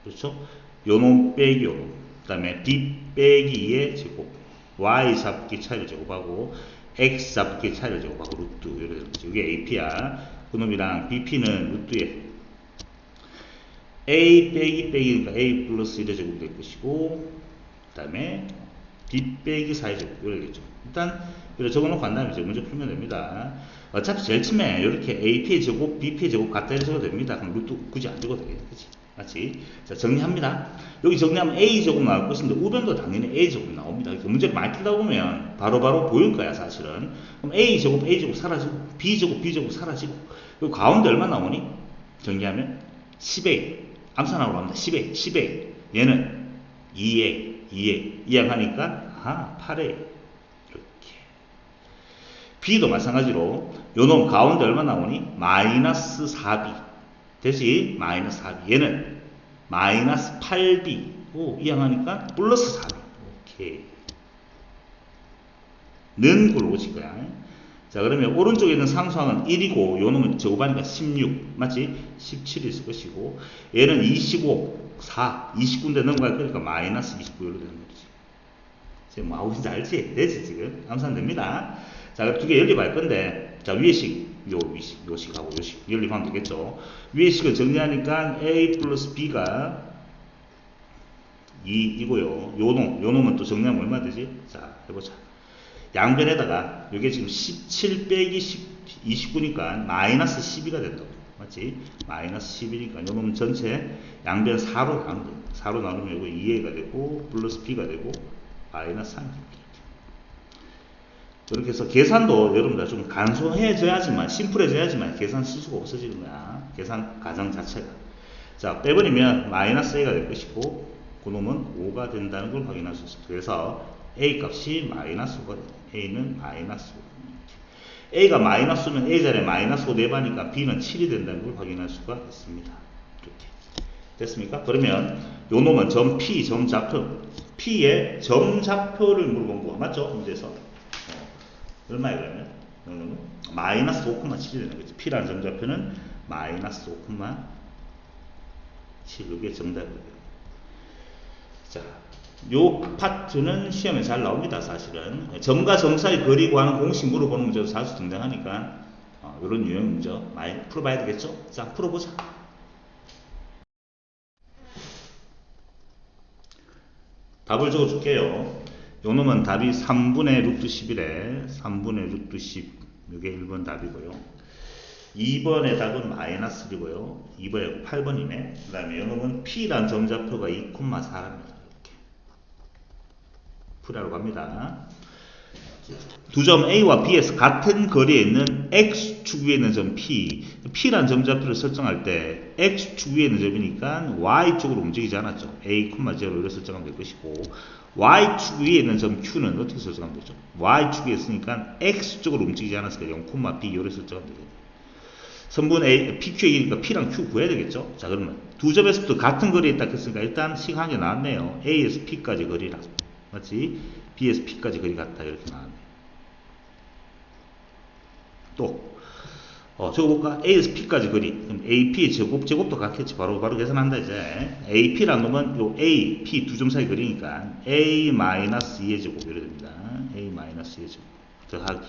그렇죠? 요놈 빼기 요놈, 그 다음에 B 빼기 2의 제곱, Y 잡기 차이를 제곱하고 X 잡기 차이를 제곱하고 루트 이렇게 되는 거죠. 이게 AP야. 그놈이랑 BP는 루트에 A 빼기 빼기니까 A 플러스 1의 제곱이 될 것이고, 그 다음에 B 빼기 4의 제곱 이렇게 되겠죠. 일단 이렇게 적어놓고 한 다음에 이제 문제 풀면 됩니다. 어차피 제일 처음에 이렇게 AP의 제곱, BP의 제곱 같다 해서 적어도 됩니다. 그럼 루트 굳이 안 적어도 되겠지. 그치? 맞지? 자, 정리합니다. 여기 정리하면 A제곱 나올 것인데 우변도 당연히 A제곱 나옵니다. 이렇게 문제를 많이 풀다 보면 바로바로 보일 거야, 사실은. 그럼 A제곱, A제곱 사라지고, B제곱, B제곱 사라지고, 그리고 가운데 얼마 나오니? 정리하면 10A. 암산하고 갑니다. 10A, 10A. 얘는 2A, 2A. 이항하니까, 8A. B도 마찬가지로 요놈 가운데 얼마 나오니? 마이너스 4B 대신 마이너스 4B 얘는 마이너스 8B 이항하니까 플러스 4B 오케이 는 걸로 오실 거야. 자 그러면 오른쪽에 있는 상수항은 1이고 요놈은 제곱하니까 16 맞지? 17이 있을 것이고 얘는 25 4 29인데 넘어갈 거니까 마이너스 29로 되는 거지. 지금 뭐 하고 있는지 알지? 되지 지금? 암산됩니다. 자, 두 개 연립할 건데, 자, 위의 식, 요 식하고 요 식, 연립하면 되겠죠. 위의 식을 정리하니까 A 플러스 B가 2이고요. 요놈은 또 정리하면 얼마 되지? 자, 해보자. 양변에다가, 요게 지금 17 빼기 29니까 마이너스 12가 된다고. 맞지? 마이너스 12니까 요놈은 전체 양변 4로 나누는 거예요. 4로 나누면 요거 2A가 되고, 플러스 B가 되고, 마이너스 3이 됩니다. 이렇게 해서 계산도 여러분들 좀 간소해져야지만 심플해져야지만 계산 실수가 없어지는 거야. 계산 과정 자체가. 자 빼버리면 마이너스 A가 될 것이고 그놈은 5가 된다는 걸 확인할 수 있습니다. 그래서 A 값이 마이너스 5가 됩니다. A는 마이너스 5. A가 마이너스 5면 A 자리에 마이너스 5 내봐니까 B는 7이 된다는 걸 확인할 수가 있습니다. 이렇게 됐습니까? 그러면 요 놈은 점 P, 점좌표 P의 점좌표를 물어본 거 맞죠? 문제에서 얼마에 그러면? 마이너스 5,7이 되는 거지. P라는 점좌표는 마이너스 5,7. 이게 정답이에요. 자, 요 파트는 시험에 잘 나옵니다, 사실은. 점과 점 사이 거리 구하는 공식 물어보는 문제도 자주 등장하니까, 이런 유형 문제 많이 풀어봐야 되겠죠? 자, 풀어보자. 답을 적어줄게요. 요 놈은 답이 3분의 루트 10이래. 3분의 루트 10. 이게 1번 답이고요. 2번의 답은 마이너스 1이고요. 2번에 8번이네. 그 다음에 요 놈은 P란 점좌표가 2,4입니다. 이렇게. 풀이하러 갑니다. 두 점 A와 B에서 같은 거리에 있는 X축 위에 있는 점 P, P란 점좌표를 설정할 때 X축 위에 있는 점이니까 Y쪽으로 움직이지 않았죠. A, 0를 설정하면 될 것이고, Y축 위에 있는 점 Q는 어떻게 설정하면 되죠? Y축 위에 있으니까 X쪽으로 움직이지 않았으니까 0, B 요를 설정하면 되겠죠. 선분 A, PQ의 길이니까 P랑 Q 구해야 되겠죠? 자, 그러면 두 점에서부터 같은 거리에 있다 했으니까 일단 시간이 나왔네요. A에서 P까지 거리라. 맞지? B에서 P까지 거리 같다. 이렇게 나왔네. 또, 적어볼까? A에서 P까지 거리. 그럼 AP 제곱도 같겠지. 바로 계산한다, 이제. AP라는 놈은 요 A, P 두 점 사이 거리니까 A-2의 제곱. 이래 됩니다. A-2의 제곱. 더하기.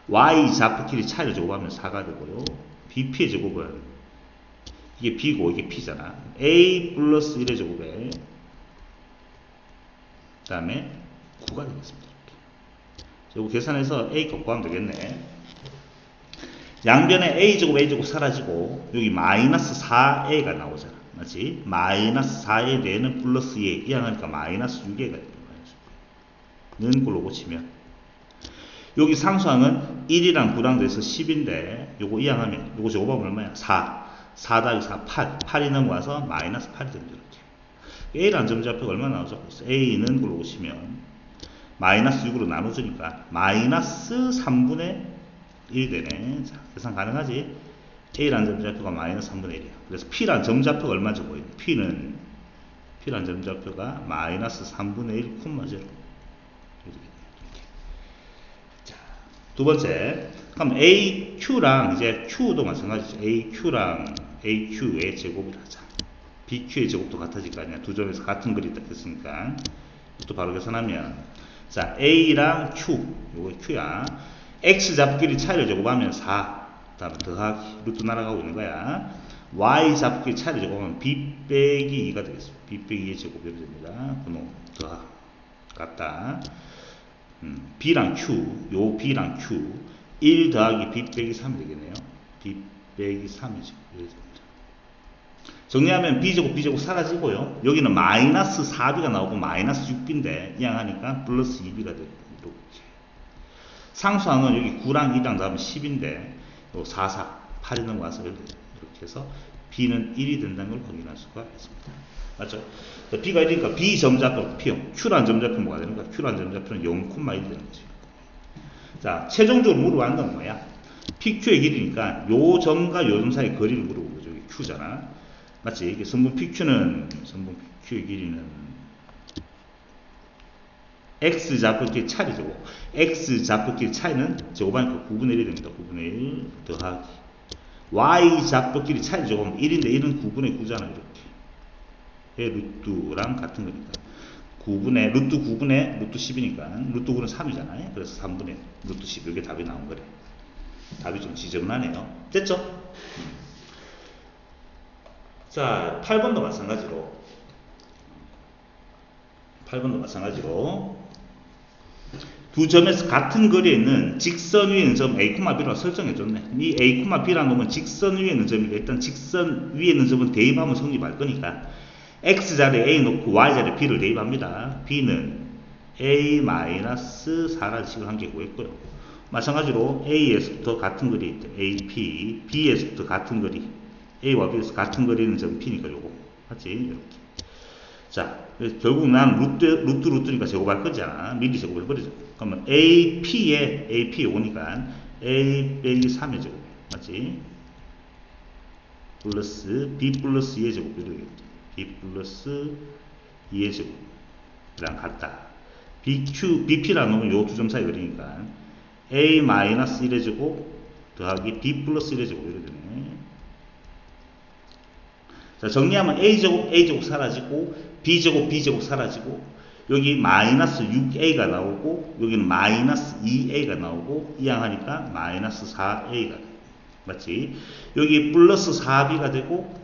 Y 좌표끼리 차이를 제곱하면 4가 되고요. BP의 제곱은 이게 B고 이게 P잖아. A 플러스 1의 제곱에 그 다음에 9가 되겠습니다. 이거 계산해서 A 값 구하면 되겠네. 양변에 A제곱 사라지고 여기 마이너스 4A가 나오잖아. 맞지? 마이너스 4에 대해는 플러스 2A 이항하니까 마이너스 6A가 됩니다. 는 걸로 고치면 여기 상수항은 1이랑 9랑 돼서 10인데 요거 이항하면 요거 제곱하면 얼마야? 4 더하기 4 8이 넘어가서 마이너스 8이 됩니다. 이렇게 A라는 점좌표가 얼마 나오죠? 그래서 A는 걸로 보시면 마이너스 6으로 나눠주니까 마이너스 3분의 1이 되네. 자, 계산 가능하지? A라는 점좌표가 마이너스 3분의 1이야. 그래서 P라는 점좌표가 얼마죠? 보이네. P라는 점좌표가 마이너스 3분의 1, 0. 두 번째, 그럼 AQ랑 이제 Q도 마찬가지죠. AQ랑 AQ의 제곱을 하자. BQ의 제곱도 같아질 거 아니야. 두 점에서 같은 거리 딱 했으니까. 이것도 바로 계산하면, 자, A랑 Q, 요거 Q야. X 잡끼리 차이를 제곱하면 4. 다음에 더하기, 루트 날아가고 있는 거야. Y 잡끼리 차이를 제곱하면 B 빼기 2가 되겠습니다. B 빼기 2의 제곱이 됩니다. 그놈, 같다. B랑 Q, 요 B랑 Q 1 더하기 B 빼기 3이 되겠네요. B 빼기 3이죠. 정리하면 B제곱 사라지고요. 여기는 마이너스 4B가 나오고 마이너스 6B인데 이항하니까 플러스 2B가 되고 이렇게. 상수항은 여기 9랑 2랑 나오면 10인데 4, 8이 넘어가서 이렇게 해서 B는 1이 된다는 걸 확인할 수가 있습니다. 맞죠? B가 1이니까 B 점좌표 P형, Q라는 점좌표는 뭐가 되는 거야? Q라는 점좌표는 0,1이 되는 거죠. 자, 최종적으로 물어보는 건 뭐야? PQ의 길이니까 요 점과 요 점 사이 거리를 물어보는 거죠. 여기 Q잖아. 맞지? 이게 선분 PQ의 길이는 X 좌표끼리 차이죠. X 좌표끼리 차이는 제곱하니까 9분의 1이 됩니다. 9분의 1 더하기 Y 좌표끼리 차이를 제곱하면 1인데 1은 9분의 9잖아. 이렇게. 루트랑 같은 거니까 루트 9분의 루트 10이니까 루트 9는 3이잖아요. 그래서 3분의 루트 10 이게 답이 나온 거래. 답이 좀 지저분하네요. 됐죠? 자, 8번도 마찬가지로 두 점에서 같은 거리에 있는 직선 위에 있는 점 A, B로 설정해줬네. 이 A, B라는 놈은 직선 위에 있는 점이니까 일단 직선 위에 있는 점은 대입하면 성립할 거니까 X자리에 A 놓고 Y자리에 B를 대입합니다. B는 A-4라는 식을 한 개 구했고요. 마찬가지로 A에서부터 같은 거리에 있다. AP, B에서부터 같은 거리, A와 B에서 같은 거리는 점 P니까 요거. 맞지? 이렇게. 자, 결국 난 루트니까 제곱할 거잖아. 미리 제곱을 해버리죠. 그러면 AP 요거니까 A 빼기 3의 제곱. 맞지? 플러스 B 플러스 2의 제곱. 이러겠죠. B 플러스 2의 제곱이랑 같다. BP라는 놈은 요 두 점 사이 거리니까 A-1의 제곱 더하기 B 플러스 1의 제곱 이렇게 되네. 자, 정리하면 A제곱 사라지고 B제곱 사라지고 여기 마이너스 6A가 나오고 여기는 마이너스 2A가 나오고 이항하니까 마이너스 4A가 돼. 맞지? 여기 플러스 4B가 되고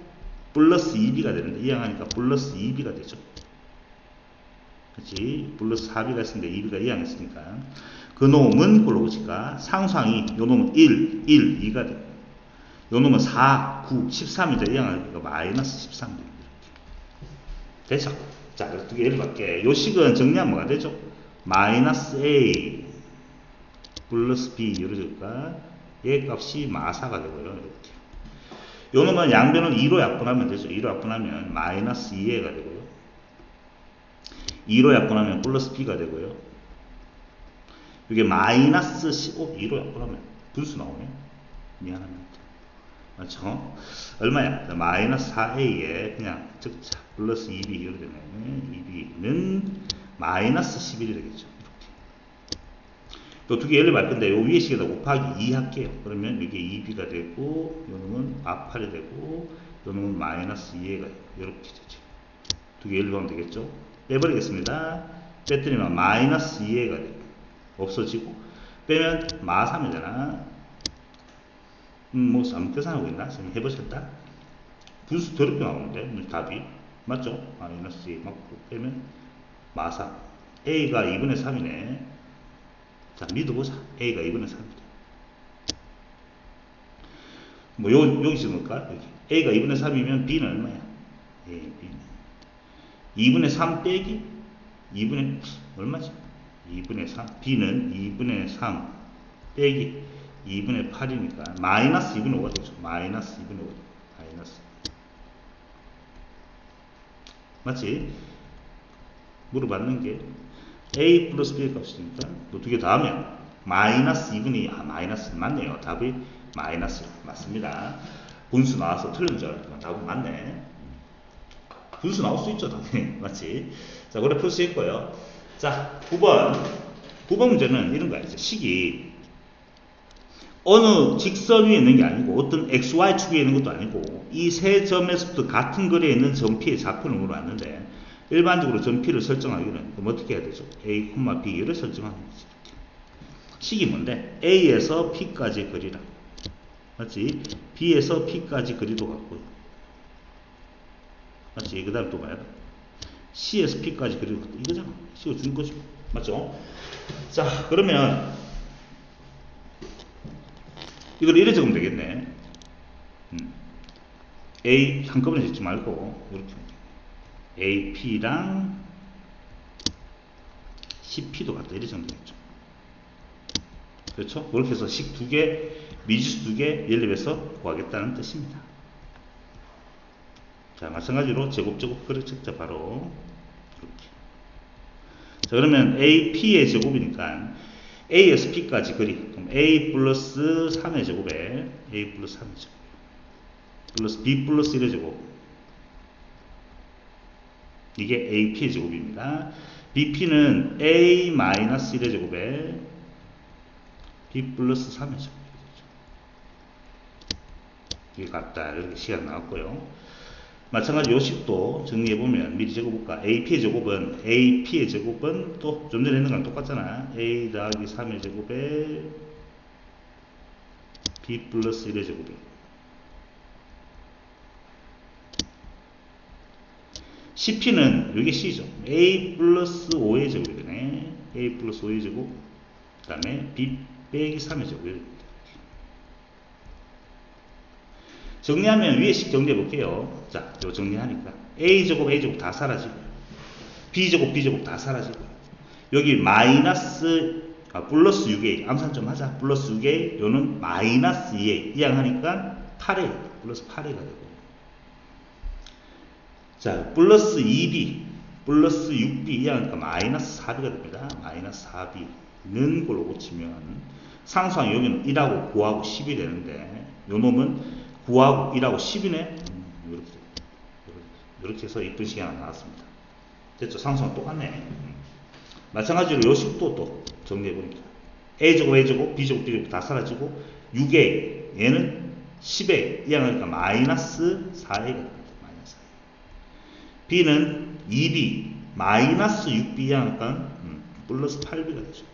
플러스 2B가 되는데 이항하니까 플러스 2B가 되죠. 그치? 플러스 4B가 있으니까 2B가 이항했으니까 그 놈은 골로 보니까 상수항이 요 놈은 1, 2가 되고 요 놈은 4, 9, 13이죠. 이항하니까 마이너스 13 됩니다. 됐죠? 자, 그래서 두 개 예를 받게 요 식은 정리하면 뭐가 되죠? 마이너스 A 플러스 B 이루어질까? 얘 값이 마사가 되고요. 이렇게. 요 놈은 양변을 2로 약분하면 되죠. 2로 약분하면 마이너스 2a가 되고요. 2로 약분하면 플러스 b가 되고요. 이게 마이너스 15, 2로 약분하면 분수 나오네. 미안합니다. 맞죠? 얼마야? 마이너스 4a에 그냥 적자 플러스 2b 이렇게 되면 2b는 마이너스 11이 되겠죠. 또 두 개 열려 말 건데 요 위에 식에다 곱하기 2 할게요. 그러면 이게 2b가 되고 요 놈은 마팔이 되고 요 놈은 마이너스 2a가 이렇게 되죠. 두 개 열리면 되겠죠. 빼버리겠습니다. 뺐더니만 마이너스 2a가 되고 없어지고 빼면 마3이잖아. 뭐 아무 계산하고 있나? 선생님 해보셨다? 분수 더럽게 나오는데 답이 맞죠? 마이너스 2 맞고 빼면 마3 a가 2분의 3이네. 자, 믿어보자. a가 2분의 3이다. 뭐 여기 찍을까? 여기. a가 2분의 3이면 b는 얼마야? a, b는 2분의 3 빼기 2분의 얼마지? 2분의 3 b는 2분의 3 빼기 2분의 8이니까 마이너스 2분의 5가 되죠. 마이너스 2분의 5. 마이너스 맞지? 물어봤는 게 a 플러스 b의 값이니까 또 두 개 다 하면 마이너스 2분의 2. 마이너스 맞네요. 답이 마이너스 맞습니다. 분수 나와서 틀린 줄 알았지만 답은 맞네. 분수 나올 수 있죠. 당연히 맞지? 자, 그래 풀 수 있고요. 자, 9번 문제는 이런 거야. 식이 어느 직선 위에 있는 게 아니고 어떤 XY축에 있는 것도 아니고 이 세 점에서부터 같은 거리에 있는 점 P의 좌표를 물어봤는데 일반적으로 점 P를 설정하기는 그럼 어떻게 해야 되죠? A, B를 설정하는 거지. 식이 뭔데? A에서 P까지 거리라. 맞지? B에서 P까지 거리도 같고요. 맞지? 그 다음 또 뭐야? C에서 P까지 거리도 같고 이거잖아. C가 준 거지. 맞죠? 자, 그러면 이걸 이래 적으면 되겠네. A 한꺼번에 적지 말고 이렇게 AP랑 CP도 같다. 이래 적으면 되겠죠. 그렇죠? 그렇게 해서 식 두 개, 미지수 두 개 연립해서 구하겠다는 뜻입니다. 자, 마찬가지로 제곱 그래 적자 바로 이렇게. 자, 그러면 AP의 제곱이니까 A에서 P까지 거리. 그럼 A 플러스 3의 제곱에 A 플러스 3의 제곱 플러스 B 플러스 1의 제곱. 이게 AP의 제곱입니다. BP는 A 마이너스 1의 제곱에 B 플러스 3의 제곱. 이게 같다. 이렇게 시간 나왔고요. 마찬가지 요식도 정리해보면 미리 적어볼까? AP의 제곱은 또 좀 전에 했는 거랑 똑같잖아. A 더하기 3의 제곱에 B 플러스 1의 제곱이. CP는 여기 C죠. A 플러스 5의 제곱이네. A 플러스 5의 제곱. 그 다음에 B 빼기 3의 제곱. 정리하면 위에 식 정리해 볼게요. 자, 요 정리하니까 A제곱 다 사라지고 B제곱 다 사라지고 여기 마이너스 플러스 6A 암산 좀 하자. 플러스 6A 요는 마이너스 2A 이항하니까 8A 플러스 8A가 되고 자, 플러스 2B 플러스 6B 이항하니까 마이너스 4B가 됩니다. 마이너스 4B는 걸로 고치면 상수항 여기는 1하고 9하고 10이 되는데 요 놈은 9하고 1하고 10이네. 이렇게 해서 이쁜 식이 하나 나왔습니다. 됐죠? 상수는 똑같네. 마찬가지로 요식도 또 정리해보니까 A제곱, B제곱 다 사라지고 6A 얘는 10A 이항하니까 마이너스 4A가 됩니다. 마이너스 4A. B는 2B 마이너스 6B 이항하니까 플러스 8B가 되죠.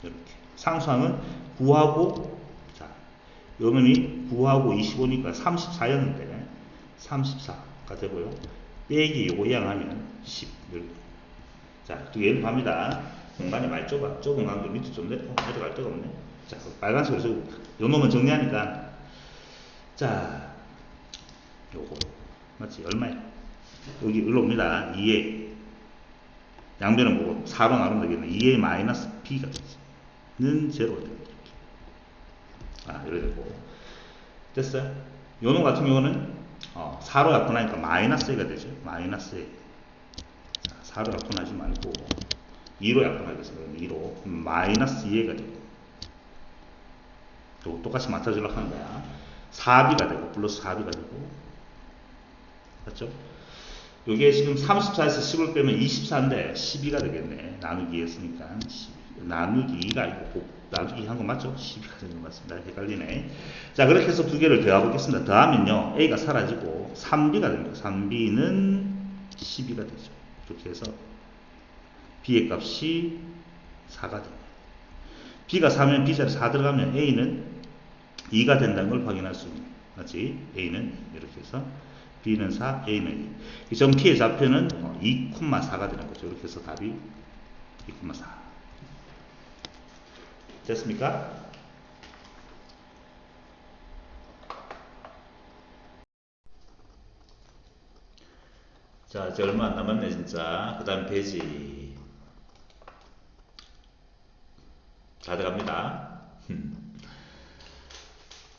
이렇게 상수항은 9하고 요 놈이 9하고 25니까 34였는데 34가 되고요. 빼기 요거 이항하면 10. 자, 두 개 연습합니다. 공간이 많이 좁은 강도 밑에 좀 내려갈 데가 없네. 자, 빨간색으로 적어볼까. 요 놈은 정리하니까 자, 요거 맞지? 얼마야? 여기 올라옵니다. 2A 양변은 뭐고 4로 나누면 되겠네. 2A 마이너스 B가 되지. 제로가 됩니다. 이렇게 되고 됐어요? 요놈 같은 경우는 4로 약분하니까 마이너스 A가 되죠. 마이너스 A. 4로 약분하지 말고 2로 약분하겠습니다. 2로 마이너스 2A가 되고 또 똑같이 맞춰주려고 하는 거야. 4B가 되고 플러스 4B가 되고 맞죠? 요게 지금 34에서 10을 빼면 24인데 12가 되겠네. 나누기 했으니까 12. 나누기가 아니고 나누기 한 거 맞죠? 12가 되는 거 맞습니다. 헷갈리네. 자, 그렇게 해서 두 개를 더해 보겠습니다. 더하면요 A가 사라지고 3B가 됩니다. 3B는 12가 되죠. 이렇게 해서 B의 값이 4가 됩니다. B가 4면 B자리 4 들어가면 A는 2가 된다는 걸 확인할 수 있는 맞지? A는 이렇게 해서 B는 4, A는 2. 이 점 P의 좌표는 2,4가 되는 거죠. 이렇게 해서 답이 2,4. 됐습니까? 자, 이제 얼마 안 남았네, 진짜. 그 다음 페이지. 다 들어갑니다.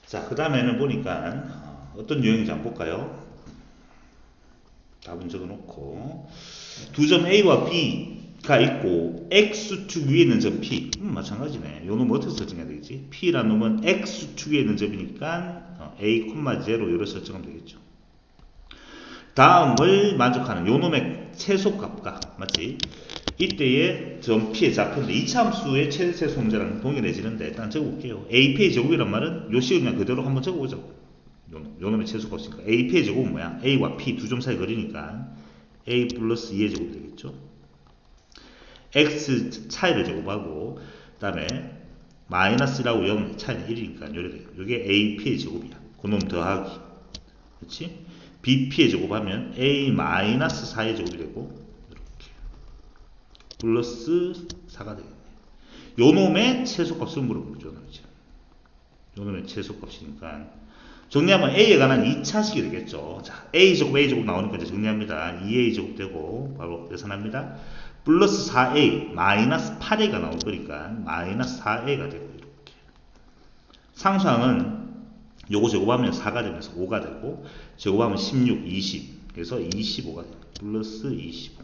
자, 그 다음에는 보니까 어떤 유형인지 한번 볼까요? 답은 적어놓고 두 점 A와 B가 있고 X축 위에 있는 점 P 마찬가지네. 요 놈 어떻게 설정해야 되겠지? P라는 놈은 X축 위에 있는 점이니까 A, 0 이렇게 설정하면 되겠죠. 다음을 만족하는 요 놈의 최소값과 맞지? 이때의 점 P의 좌표인데 이차함수의 최대최소 문제랑 동일해지는데 일단 적어볼게요. AP의 제곱이란 말은 요 식을 그냥 그대로 한번 적어보자고. 요 놈의 최소가 없으니까 AP의 제곱은 뭐야? A와 P 두 점 사이 거리니까 A 플러스 2의 제곱이 되겠죠. X 차이를 제곱하고 그 다음에 마이너스라고 0 차이는 1이니까 요게 AP의 제곱이야. 그놈 더하기 그렇지? BP의 제곱하면 A 마이너스 4의 제곱이 되고 이렇게 플러스 4가 되겠네. 요 놈의 최소값을 물어보죠. 요 놈의 최소값이니까 정리하면 A에 관한 2차식이 되겠죠. 자, A제곱 A제곱 나오니까 이제 정리합니다. 2A제곱 되고 바로 계산합니다. 플러스 4A 마이너스 8A가 나올 거니까 마이너스 4A가 되고 이렇게 상수항은 요거 제곱하면 4가 되면서 5가 되고 제곱하면 16, 20 그래서 25가 돼요. 플러스 25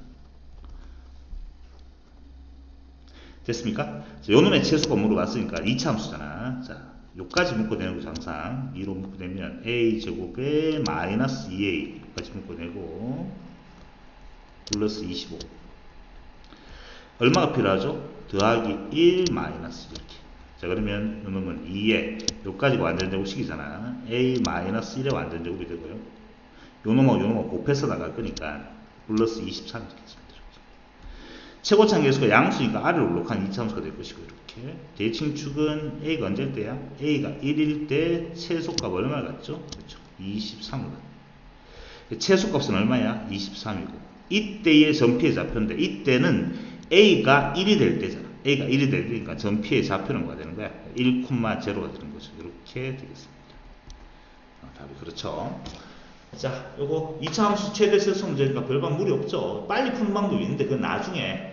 됐습니까? 자, 요 놈의 최소가 물어봤으니까 2차 함수잖아. 자, 요까지 묶어내는 거죠. 항상 2로 묶어내면 A제곱에 마이너스 2A까지 묶어내고 플러스 25 얼마가 필요하죠? 더하기 1 마이너스 이렇게. 자, 그러면 요 놈은 2에 요까지가 완전제곱식이잖아. A 마이너스 1의 완전제곱이 되고요. 요 놈하고 요 놈하고 곱해서 나갈 거니까 플러스 23이 되겠습니다. 최고차항 계수가 양수니까 R을 올록한 2차함수가 될 것이고 이렇게 대칭축은 A가 언제일 때야? A가 1일 때 최소값 얼마를 갖죠? 그렇죠. 23을 갖죠. 최소값은 얼마야? 23이고 이때의 전피의 좌표인데 이때는 A가 1이 될 때잖아. A가 1이 될 때니까 전피의 좌표는 뭐가 되는 거야? 1,0가 되는 거죠. 이렇게 되겠습니다. 답이 그렇죠. 자, 요거 2차 함수 최대 최소 문제니까 별반 무리 없죠. 빨리 푸는 방법이 있는데 그건 나중에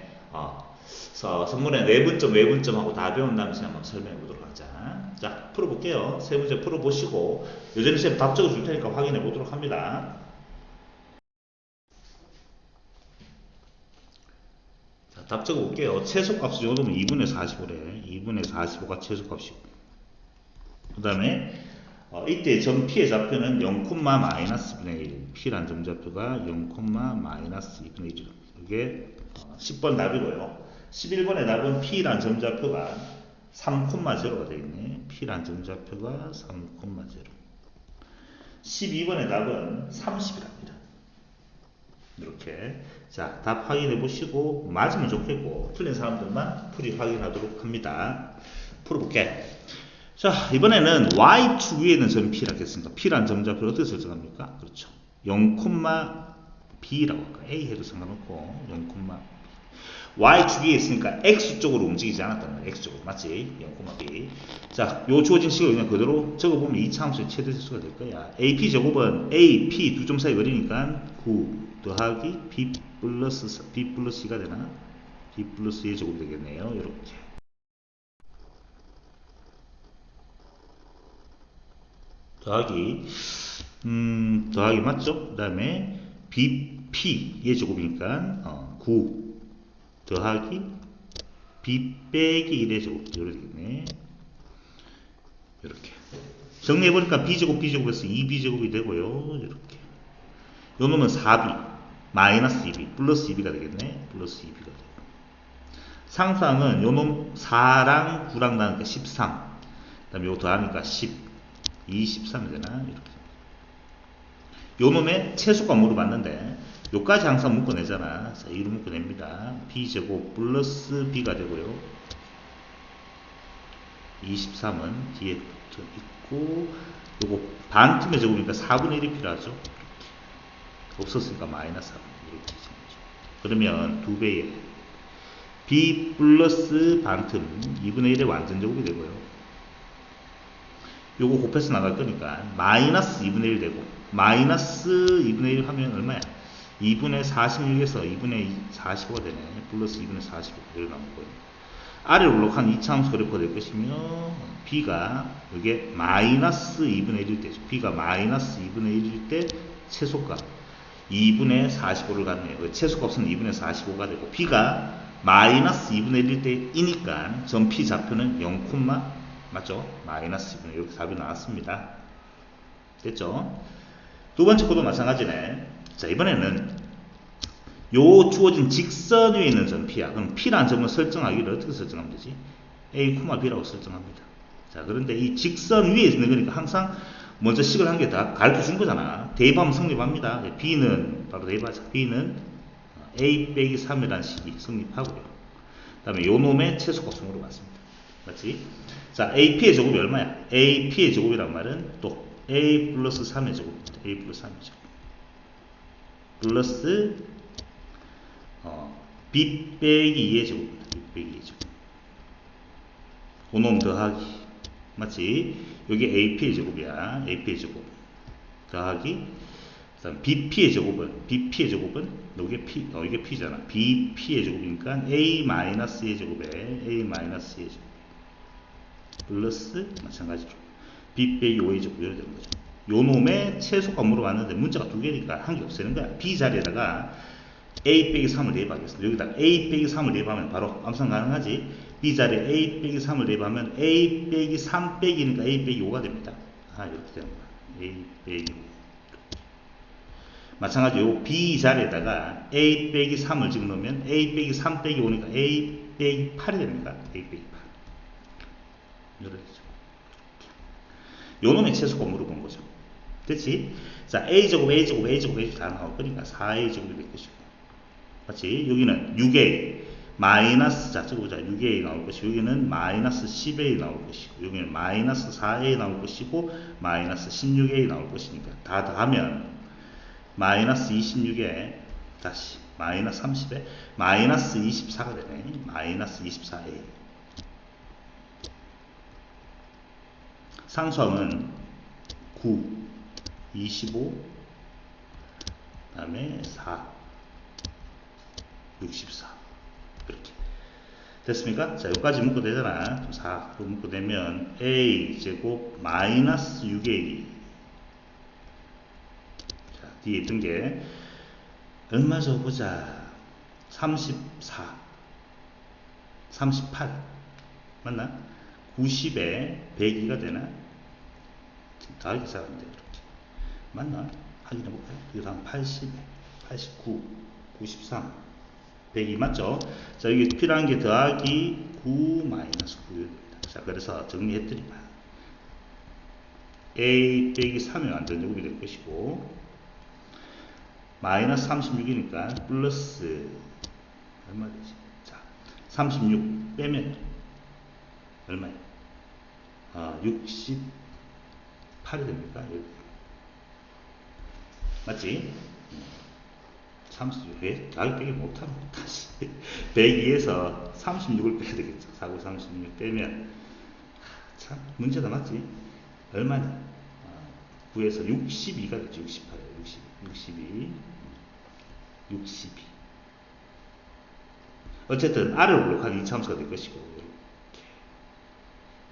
선문에 내분점 외분점하고 다 배운 다음에 한번 설명해 보도록 하자. 자, 풀어볼게요. 세 문제 풀어보시고 여전히 쌤 답 적어줄 테니까 확인해 보도록 합니다. 자, 답 적어볼게요. 최소값이 요놈은 2분의 45래. 2분의 45가 최소값이고 그 다음에 이때 점 P의 좌표는 0, 마이너스 2분의 1 P란 점좌표가 0, 마이너스 2분의 1 이게 10번 답이고요. 11번의 답은 P란 점좌표가 3,0가 되어있네. P란 점좌표가 3,0 12번의 답은 30이랍니다. 이렇게 자, 답 확인해 보시고 맞으면 좋겠고 틀린 사람들만 풀이 확인하도록 합니다. 풀어볼게. 자, 이번에는 Y축 위에 있는 점 P라고 했습니다. P란 점좌표를 어떻게 설정합니까? 그렇죠. 0, B라고 할까? A 해도 상관없고 0, B. Y축 위에 있으니까 X쪽으로 움직이지 않았다는 거야. X쪽으로. 맞지? 0, B. 자, 요 주어진 식을 그냥 그대로 적어보면 2차 함수의 최대수가 될 거야. AP 제곱은 A, P 두 점 사이 거리니까 9 더하기 B 플러스 C가 되나? B 플러스 2의 제곱이 되겠네요. 이렇게. 더하기 맞죠? 그 다음에 BP 얘 제곱이니까 9 더하기 B 빼기 1의 제곱 이렇게 되겠네. 이렇게 정리해보니까 B제곱 B제곱에서 2B제곱이 되고요. 이렇게 요 놈은 4B 마이너스 2B 플러스 2B가 되겠네. 플러스 2B가 되고 상수항은 요 놈 4랑 9랑 나니까 13 그 다음에 요거 더하니까 10 23이 되나? 이렇게 요 놈의 최소가 물어봤는데 요까지 항상 묶어내잖아. 자, 이로 묶어냅니다. B제곱 플러스 B가 되고요. 23은 뒤에 붙어 있고 요거 반틈의 제곱이니까 4분의 1이 필요하죠. 없었으니까 마이너스 4분의 1 이렇게 되죠. 그러면 2배에 B 플러스 반틈 2분의 1의 완전 제곱이 되고요. 요거 곱해서 나갈 거니까 마이너스 2분의 1 되고 마이너스 2분의 1 하면 얼마야? 2분의 46에서 2분의 45가 되네. 플러스 2분의 45 이렇게 나오고요. 아래로 올라간 2차함수 그래프가 될 것이며 B가 이게 마이너스 2분의 1일 때죠. B가 마이너스 2분의 1일 때 최소값 2분의 45를 갖네요. 최소값은 2분의 45가 되고 B가 마이너스 2분의 1일 때이니까 전 P 좌표는 0, 맞죠? 마이너스 2분의 1 이렇게 답이 나왔습니다. 됐죠? 두 번째 거도 마찬가지네. 자, 이번에는 요 주어진 직선 위에 있는 점 P야. 그럼 P라는 점을 설정하기를 어떻게 설정하면 되지? A, B라고 설정합니다. 자, 그런데 이 직선 위에 있는 거니까 항상 먼저 식을 한 개 다 가르쳐 준 거잖아. 대입하면 성립합니다. B는 바로 대입하자. B는 A 빼기 3이라는 식이 성립하고요. 그 다음에 요 놈의 최소값을 물어봤습니다. 맞지? 자, AP의 제곱이 얼마야? AP의 제곱이란 말은 또 A 플러스 3의 제곱입니다. A 플러스 3의 제곱. 플러스 B 빼기 2의 제곱입니다. B 빼기 2의 제곱. 그놈 더하기. 맞지? 여기 AP의 제곱이야. AP의 제곱. 더하기. 그다음 BP의 제곱은 이게 P, 이게 P잖아. BP의 제곱이니까 A 마이너스의 제곱에 A 마이너스의 제곱. 플러스 마찬가지로 B 빼기 5의 제곱 이렇게 되는 거죠. 요 놈의 최소값 물어봤는데 문자가 두 개니까 한 개 없애는 거야. B 자리에다가 A 빼기 3을 대입하겠습니다. 여기다가 A 빼기 3을 대입하면 바로 암산 가능하지. B 자리에 A 빼기 3을 대입하면 A 빼기 3 빼기니까 A 빼기 5가 됩니다. 이렇게 되는 거야. A 빼기 5. 마찬가지로 B 자리에다가 A 빼기 3을 집어넣으면 A 빼기 3 빼기 5니까 A 빼기 8이 됩니다. A 빼기 8. 이렇게 되죠. 요 놈의 최소값 물어본 거죠. 됐지? 자, A제곱, A제곱, A제곱, A제곱 다 나올 거니까 4A제곱이 될 것이고. 맞지? 여기는 6A, 마이너스, 자, 적어보자. 6A 나올 것이고, 여기는 마이너스 10A 나올 것이고, 여기는 마이너스 4A 나올 것이고, 마이너스 16A 나올 것이니까. 다 더하면, 마이너스 26에, 다시, 마이너스 30에, 마이너스 24가 되네. 마이너스 24A. 상수항은 9, 25, 그 다음에 4, 64 이렇게 됐습니까? 자, 여기까지 묶어내잖아. 4로 묶어내면 A제곱 마이너스 6A. 자, 뒤에 있던 게 얼마 적어보자. 34, 38 맞나? 90에 102가 되나? 다 이렇게 잘하는데 이렇게 맞나? 확인해볼까요? 그 다음 80에 89, 93, 102 맞죠? 자, 여기 필요한 게 더하기 9 마이너스 9입니다. 자, 그래서 정리해드리면 A 빼기 3이 완전 제곱이 될 것이고 마이너스 36이니까 플러스 얼마 되지? 자, 36 빼면 얼마야? 68이 됩니까? 맞지? 36에 가격 빼기 못하면 다시 102에서 36을 빼야 되겠죠. 49, 36 빼면 참 문제다. 맞지? 얼마냐? 9에서 62가 되죠. 68, 62. 어쨌든 아래로 올라간 2차함수가 될 것이고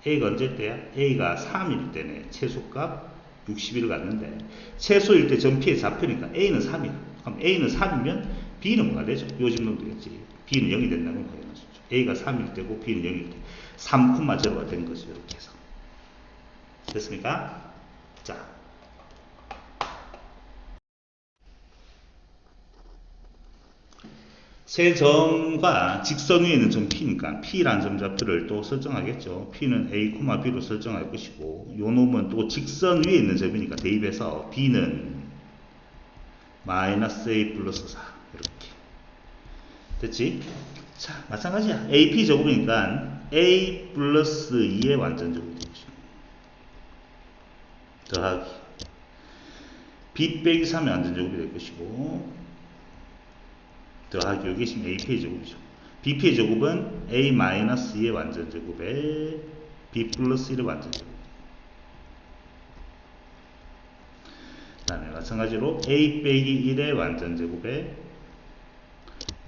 A가 언제 때야? A가 3일 때네. 최소값 60을 갔는데 최소일 때 점 P의 좌표니까 A는 3이야. 그럼 A는 3이면 B는 뭐가 되죠? 요즘 되겠지. B는 0이 된다는 거예요. A가 3일 때고 B는 0일 때 3,0가 된 거죠. 이렇게 해서 됐습니까? 자, 세점과 직선 위에 있는 점 P니까 P라는 점좌표를 또 설정하겠죠. P는 A, B로 설정할 것이고 요 놈은 또 직선 위에 있는 점이니까 대입해서 B는 마이너스 A 플러스 4 이렇게 됐지? 자, 마찬가지야. AP 제곱이니까 A 플러스 2의 완전제곱이 되죠. 더하기 B 빼기 3의 완전제곱이 될 것이고 더하기 여기 지금 AP의 제곱이죠. BP의 제곱은 A 마이너스 2의 완전제곱에 B 플러스 1의 완전제곱. 그 다음에 마찬가지로 A 빼기 1의 완전제곱에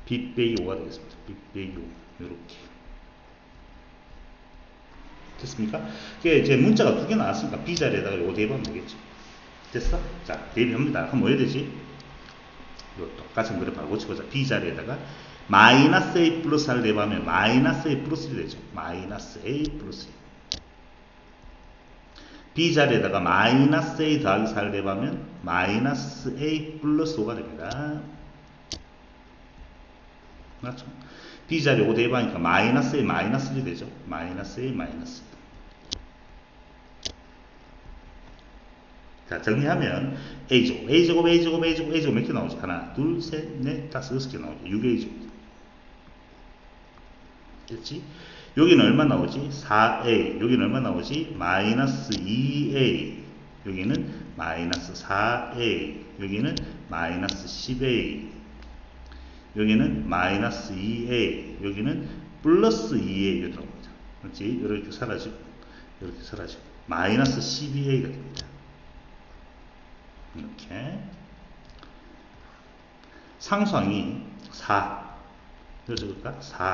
B 빼기 5가 되겠습니다. B 빼기 5 이렇게 됐습니까? 이게 이제 문자가 두 개 나왔으니까 B 자리에다가 요거 대입하면 되겠죠. 됐어? 자, 대입합니다. 그럼 뭐 해야 되지? 요 똑같은 그래프 바로 고쳐보자. B 자리에다가 마이너스 A 플러스 4를 대입하면 마이너스 A 플러스 1이 되죠. 마이너스 A 플러스 1. B 자리에다가 마이너스 A 더하기 4를 대입하면 마이너스 A 플러스 5가 됩니다. 맞죠? B 자리 5 대입하니까 마이너스 A 마이너스 1이 되죠. 마이너스 A 마이너스 1. 자, 정리하면 A제곱, A제곱, A제곱, A제곱, A제곱 몇 개 나오지? 하나, 둘, 셋, 넷, 다섯, 여섯 개 나오지. 6A제곱. 됐지? 여기는 얼마 나오지? 4A. 여기는 얼마 나오지? 마이너스 2A. 여기는 마이너스 4A. 여기는 마이너스 10A. 여기는 마이너스 2A. 여기는 플러스 2A. 이렇게 나옵니다. 그렇지? 이렇게 사라지고, 이렇게 사라지고. 마이너스 12A가 됩니다. 이렇게. 상수항이 4. 그래서 4.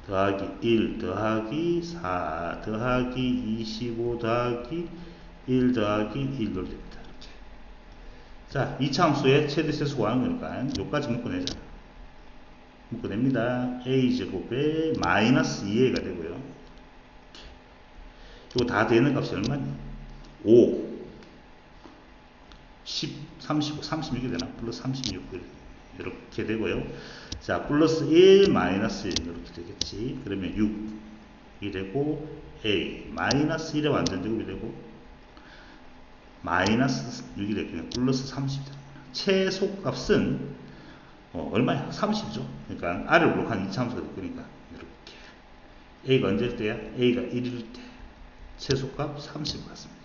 더하기 1 더하기 4 더하기 25 더하기 1 더하기 1로 됩니다. 이렇게. 자, 이차함수의 최대세수 구하는 거니까 여기까지 묶어내자. 묶어냅니다. A제곱에 마이너스 2A가 되고요. 이거 다 되는 값이 얼마니? 5 10, 35, 36이 되나? 플러스 36 이렇게 되고요. 자, 플러스 1, 마이너스 1 이렇게 되겠지. 그러면 6이 되고 A, 마이너스 1의 완전제곱이 되고 마이너스 6이 되고 플러스 30이 됩니다. 최소값은 얼마야? 30이죠. 그러니까 R을 블록한 이차함수가 될 거니까 이렇게 A가 언제일 때야? A가 1일 때 최소값 30 같습니다.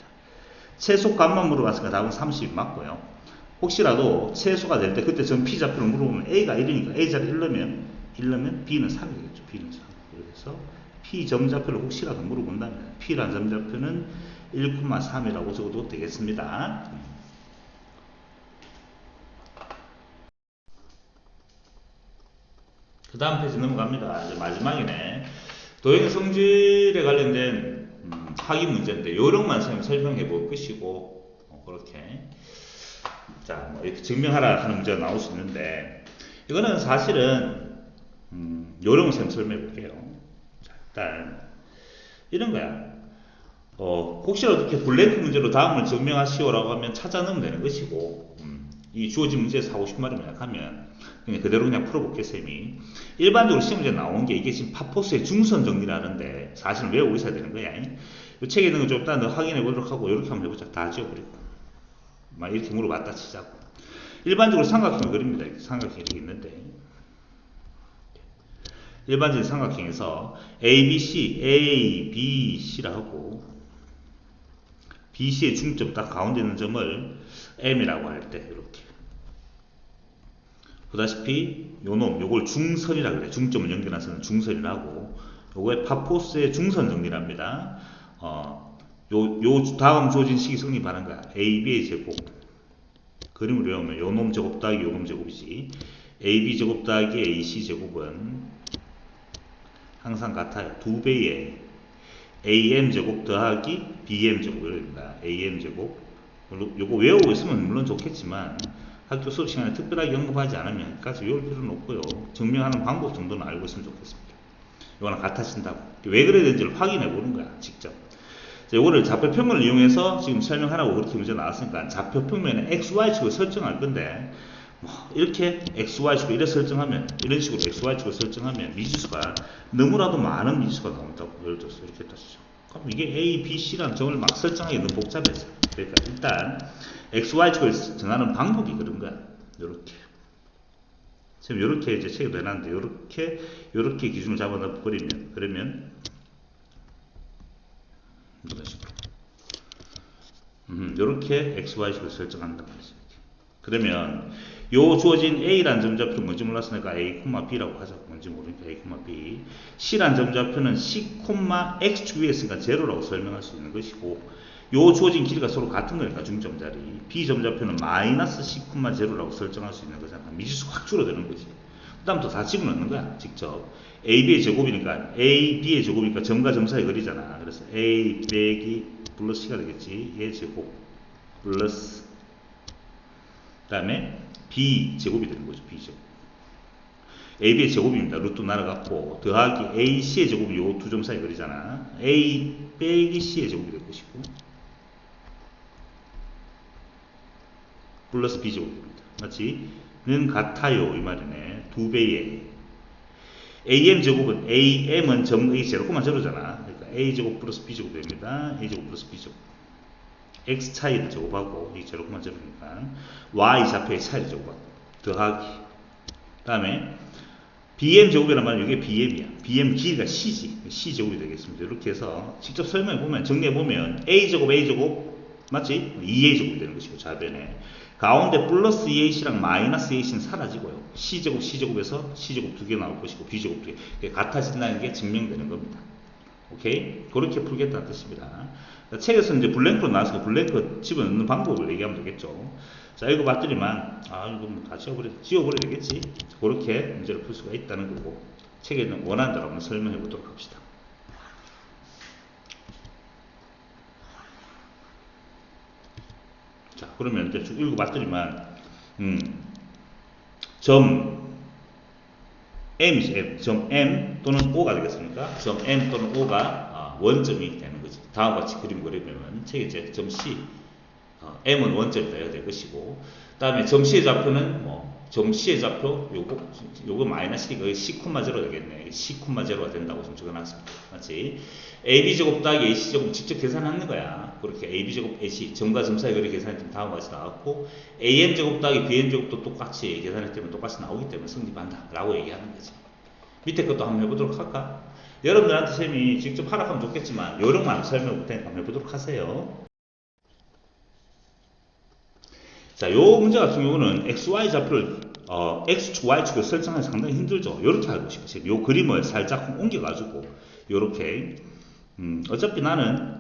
최소값만 물어봤으니까 답은 30 맞고요. 혹시라도 최소가 될 때 그때 전 P 좌표를 물어보면 A가 1이니까 A 자리 1 넣으면 B는 3이 되겠죠. B는 3. 그래서 P 점좌표를 혹시라도 물어본다면 P라는 점좌표는 1,3이라고 적어도 되겠습니다. 그 다음 페이지 넘어갑니다. 이제 마지막이네. 도형의 성질에 관련된 확인 문제인데 요령만 설명해 볼 것이고 그렇게 자, 뭐 이렇게 증명하라 하는 문제가 나올 수 있는데 이거는 사실은 요령을 설명해 볼게요. 자, 일단 이런 거야. 혹시라도 이렇게 블랭크 문제로 다음을 증명하시오라고 하면 찾아 넣으면 되는 것이고 이 주어진 문제에서 하고 싶은 말이 뭐냐 하면 그냥 그대로 그냥 풀어볼게 쌤이. 일반적으로 시험 문제 나온 게 이게 지금 파포스의 중선 정리라는데 사실은 외우고 있어야 되는 거야. 이 책에 있는 거 좀 일단 확인해 보도록 하고 이렇게 한번 해보자. 다 지워버리고 막 이렇게 물어봤다 치자고. 일반적으로 삼각형을 그립니다. 이렇게 삼각형이 이렇게 있는데 일반적인 삼각형에서 ABC, A, B, C라 하고 BC의 중점 딱 가운데 있는 점을 M이라고 할 때 이렇게 보다시피 요놈 요걸 중선이라 그래. 중점을 연결해서는 중선이라고 요거의 파포스의 중선 정리랍니다. 요 다음 주어진 식이 성립하는 거야. AB의 제곱 그림을 외우면 요놈 제곱 더하기 요놈 제곱이지. AB 제곱 더하기 AC 제곱은 항상 같아요. 2배의 am제곱 더하기 bm제곱 이럽니다. am제곱 요거 외우고 있으면 물론 좋겠지만 학교 수업 시간에 특별하게 언급하지 않으면 까지 외울 필요는 없고요. 증명하는 방법 정도는 알고 있으면 좋겠습니다. 이거랑 같아진다고. 왜 그래야 되는지를 확인해 보는 거야, 직접. 이거를 좌표평면을 이용해서 지금 설명하라고 그렇게 문제 나왔으니까 좌표평면에 XY축을 설정할 건데, 뭐 이렇게 XY축을 이렇게 설정하면, 이런 식으로 XY축을 설정하면 미지수가 너무나도 많은 미지수가 나온다고. 예를 들어서 이렇게 따지죠. 그럼 이게 A, B, C라는 점을 막 설정하기 너무 복잡해서. 그러니까 일단 XY축을 정하는 방법이 그런 거야. 요렇게. 지금 요렇게 이제 책에도 해놨는데, 요렇게 기준을 잡아 버리면, 그러면, 이런 식으로. 요렇게 XY식을 설정한단 말이죠. 그러면, 요 주어진 A라는 점좌표는 뭔지 몰랐으니까 A, B라고 하자고. 뭔지 모르니까 A, B. C라는 점좌표는 C, X축 위에 있으니까 제로라고 설명할 수 있는 것이고, 요 주어진 길이가 서로 같은 거니까 중점자리. B 점좌표는 마이너스 C, 제로라고 설정할 수 있는 거잖아. 미지수가 확 줄어드는 거지. 그 다음부터 다 집어넣는 거야, 직접. AB의 제곱이니까, AB의 제곱이니까 점과 점 사이 거리잖아. 그래서 A 빼기 플러스 C가 되겠지. 얘 제곱 플러스 그 다음에 B 제곱이 되는 거죠. B 제곱. AB의 제곱입니다. 루트 날아갔고 더하기 AC의 제곱이 요 두 점 사이 거리잖아. A 빼기 C의 제곱이 될 것이고 플러스 B 제곱입니다. 맞지? 는 같아요. 이 말이네. 2배의 AM 제곱은 AM은 점 A 제로만 제로잖아. 그러니까 A 제곱 플러스 B 제곱 됩니다. A 제곱 플러스 B 제곱. X 차이를 제곱하고 이 제로만 제로니까 Y 좌표의 차이를 제곱하고 더하기. 다음에 BM 제곱이란 말은 이게 BM이야. BM 길이가 C지. C 제곱이 되겠습니다. 이렇게 해서 직접 설명해 보면 정리해 보면 A 제곱 A 제곱 맞지? 2A 제곱이 되는 것이고 좌변에 가운데 플러스 2AC랑 마이너스 2AC는 사라지고요. C제곱, C제곱에서 C제곱 2개 나올 것이고 B제곱 2개. 같아진다는 게 증명되는 겁니다. 오케이? 그렇게 풀겠다는 뜻입니다. 책에서 이제 블랭크로 나와서 블랭크 집어넣는 방법을 얘기하면 되겠죠. 자, 이거 봤더니만, 이거 뭐 다 지워버려 되겠지. 그렇게 문제를 풀 수가 있다는 거고, 책에는 원하는 대로 한번 설명해 보도록 합시다. 자, 그러면 이제 쭉 읽어봤더니만, 점 M이지, M. 점 M 또는 O가 되겠습니까? 점 M 또는 O가 원점이 되는 거지. 다음과 같이 그림 그리면 책에 이제 점 C, M은 원점이 되어야 될 것이고, 그 다음에 점 C의 좌표는 점 C의 좌표, 요거 마이너스 C가 C, 제로 되겠네. C, 제로가 된다고 좀 적어놨습니다. 맞지? AB제곱 더하기 AC제곱 직접 계산하는 거야. 그렇게 AB제곱, AC, 점과 점 사이 거리 계산했더니 다음과 같이 나왔고, AM제곱 더하기 BM제곱도 똑같이 계산했더니 똑같이 나오기 때문에 성립한다. 라고 얘기하는 거지. 밑에 것도 한번 해보도록 할까? 여러분들한테 쌤이 직접 하라 하면 좋겠지만, 요령만 설명해 볼 테니까 한번 해보도록 하세요. 자, 요 문제 같은 경우는 XY 좌표를 X축, Y축을 설정하기 상당히 힘들죠. 요렇게 알고 싶으세요. 요 그림을 살짝 옮겨가지고 요렇게 어차피 나는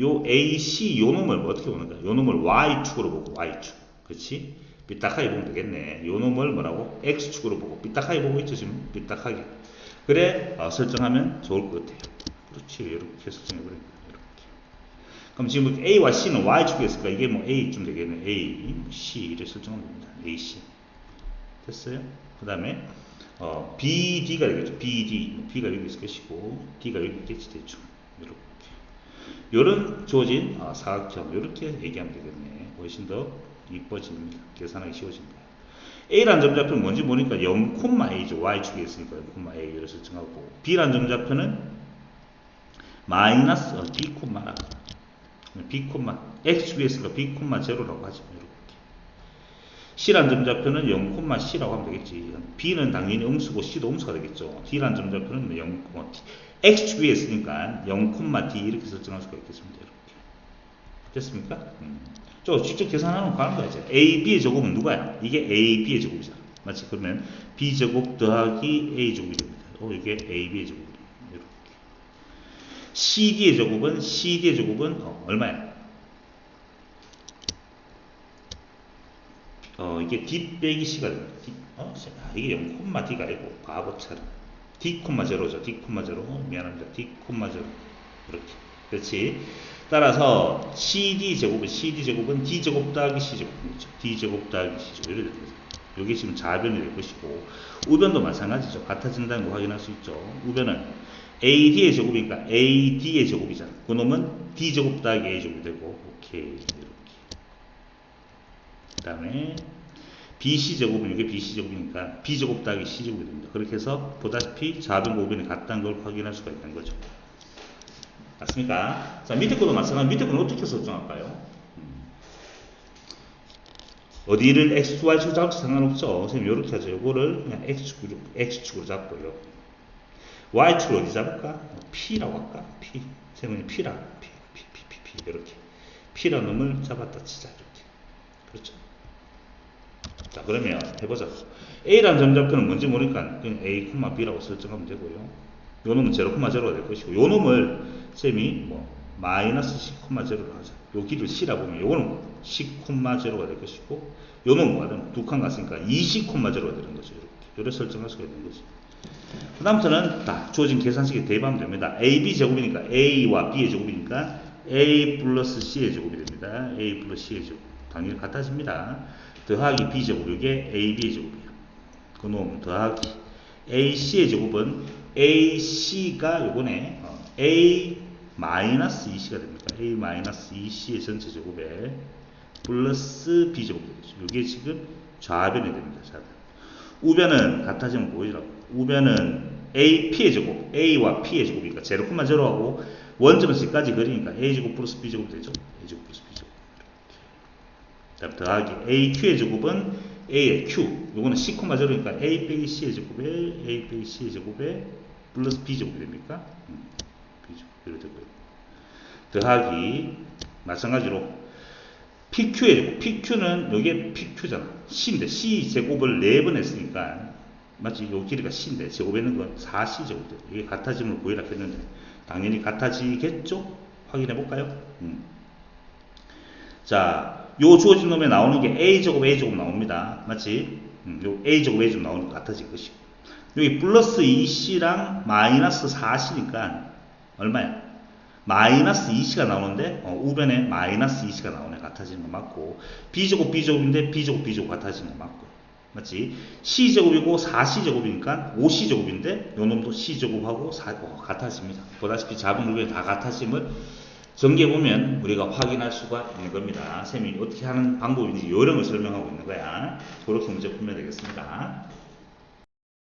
요 AC 요 놈을 어떻게 보는가? 요 놈을 Y축으로 보고 Y축. 그렇지? 삐딱하게 보면 되겠네. 요 놈을 뭐라고? X축으로 보고 삐딱하게 보고 있죠 지금? 삐딱하게. 그래 설정하면 좋을 것 같아요. 그렇지. 이렇게 설정해버립니다. 그럼 지금 A와 C는 Y축에 있으니까 이게 뭐 A쯤 되겠네. A, C 이렇게 설정하면 됩니다. A, C. 됐어요? 그 다음에 B, D가 되겠죠. B, D. B가 여기 있을 것이고 D가 여기 있겠지 대충. 이렇게. 요런 주어진 사각형 이렇게 얘기하면 되겠네. 훨씬 더 이뻐집니다. 계산하기 쉬워집니다. A라는 점좌표는 뭔지 모르니까 0,A죠. Y축에 있으니까 0,A를 설정하고 B라는 점좌표는 마이너스 B, B, X축에 있으니까 B, 제로라고 하죠. 이렇게. C라는 점좌표는 0,C라고 하면 되겠지. B는 당연히 음수고 C도 음수가 되겠죠. D라는 점좌표는 0, X축 위에 있으니까 0,D 이렇게 설정할 수가 있겠습니다. 이렇게. 됐습니까? 저 직접 계산하면 가는 거야. 이제. A, B의 제곱은 누가야? 이게 A, B의 제곱이잖아. 맞지? 그러면 B 제곱 더하기 A 제곱이 됩니다. 이게 A, B의 제곱이에요. 이렇게. CD의 제곱은 얼마야? 이게 D 빼기 C가 됩니다. 이게 0,D가 아니고 바보처럼. D, 제로죠. D, 제로. 미안합니다. D, 제로. 이렇게. 그렇지. 따라서 CD제곱은 D제곱 더하기 C제곱이죠. D제곱 더하기 C제곱. 이렇게 되는 거죠. 이게 지금 좌변이 될 것이고, 우변도 마찬가지죠. 같아진다는 거 확인할 수 있죠. 우변은 AD의 제곱이니까 AD의 제곱이잖아. 그놈은 D제곱 더하기 A제곱이 되고, 오케이. 이렇게. 그 다음에 BC제곱은 이게 BC제곱이니까 B제곱 더하기 C제곱이 됩니다. 그렇게 해서 보다시피 좌변과 우변이 같다는 걸 확인할 수가 있는 거죠. 맞습니까? 자, 밑에 거도 마찬가지. 밑에 거는 어떻게 설정할까요? 어디를 X, Y축으로 잡도 상관없죠. 선생님, 이렇게 하죠. 이거를 그냥 X축으로 잡고요. Y축을 어디 잡을까? P라고 할까? P. 선생님, P라. P. 이렇게. P라는 놈을 잡았다 치자. 이렇게. 그렇죠. 자, 그러면 해보자. A라는 점잡표는 뭔지 모르니까 그냥 A, B라고 설정하면 되고요. 요 놈은 0,0가 될 것이고, 요 놈을 쌤이 마이너스 C,0를 하자. 요 길을 C라 보면 요거는 C,0가 될 것이고, 요 놈은 뭐든 두 칸 갔으니까 2C,0가 되는 거죠. 이렇게 설정할 수가 있는 거죠. 그 다음부터는 다 주어진 계산식에 대입하면 됩니다. AB 제곱이니까 A와 B의 제곱이니까 A 플러스 C의 제곱이 됩니다. A 플러스 C의 제곱. 당연히 같아집니다. 더하기 B제곱, 이게 AB의 제곱이에요. 그 놈 더하기 AC의 제곱은 AC가 요번에 A 마이너스 2C가 됩니다. A 마이너스 2C의 전체 제곱에 플러스 B제곱이 되죠. 이게 지금 좌변이 됩니다. 좌변. 우변은 같아지면 보이더라고. 우변은 AP의 제곱, A와 P의 제곱이니까 0,0하고 원점에서 C까지 그리니까 A제곱 플러스 B제곱 되죠. A제곱 플러스 B제곱. 이렇게. 더하기 AQ의 제곱은 A의 Q. 요거는 C,0니까 A 빼기 C의 제곱에 A 빼기 C의 제곱에 플러스 B제곱이 됩니까? B제곱. 이렇게 되고요. 더하기 마찬가지로 PQ의 제곱. PQ는 여기에 PQ잖아. C인데 C 제곱을 4번 했으니까 맞지? 요 길이가 C인데 제곱에는 건 4C제곱 돼요. 이게 같아짐을 구해라 했는데 당연히 같아지겠죠? 확인해 볼까요? 자, 요 주어진 놈에 나오는 게 A제곱 A제곱 나옵니다. 맞지? 요 A제곱 A제곱 나오는 거 같아질 것이고, 여기 플러스 2C랑 마이너스 4C니까 얼마야? 마이너스 2C가 나오는데 우변에 마이너스 2C가 나오네. 같아지는 거 맞고, B제곱 B제곱인데 B제곱 B제곱 같아지는 거 맞고, 맞지? C제곱이고 4C제곱이니까 5C제곱인데 요 놈도 C제곱하고 같아집니다. 보다시피 잡은 우변이 다 같아짐을 전개해보면 우리가 확인할 수가 있는 겁니다. 쌤이 어떻게 하는 방법인지 요령을 설명하고 있는 거야. 그렇게 문제 풀면 되겠습니다.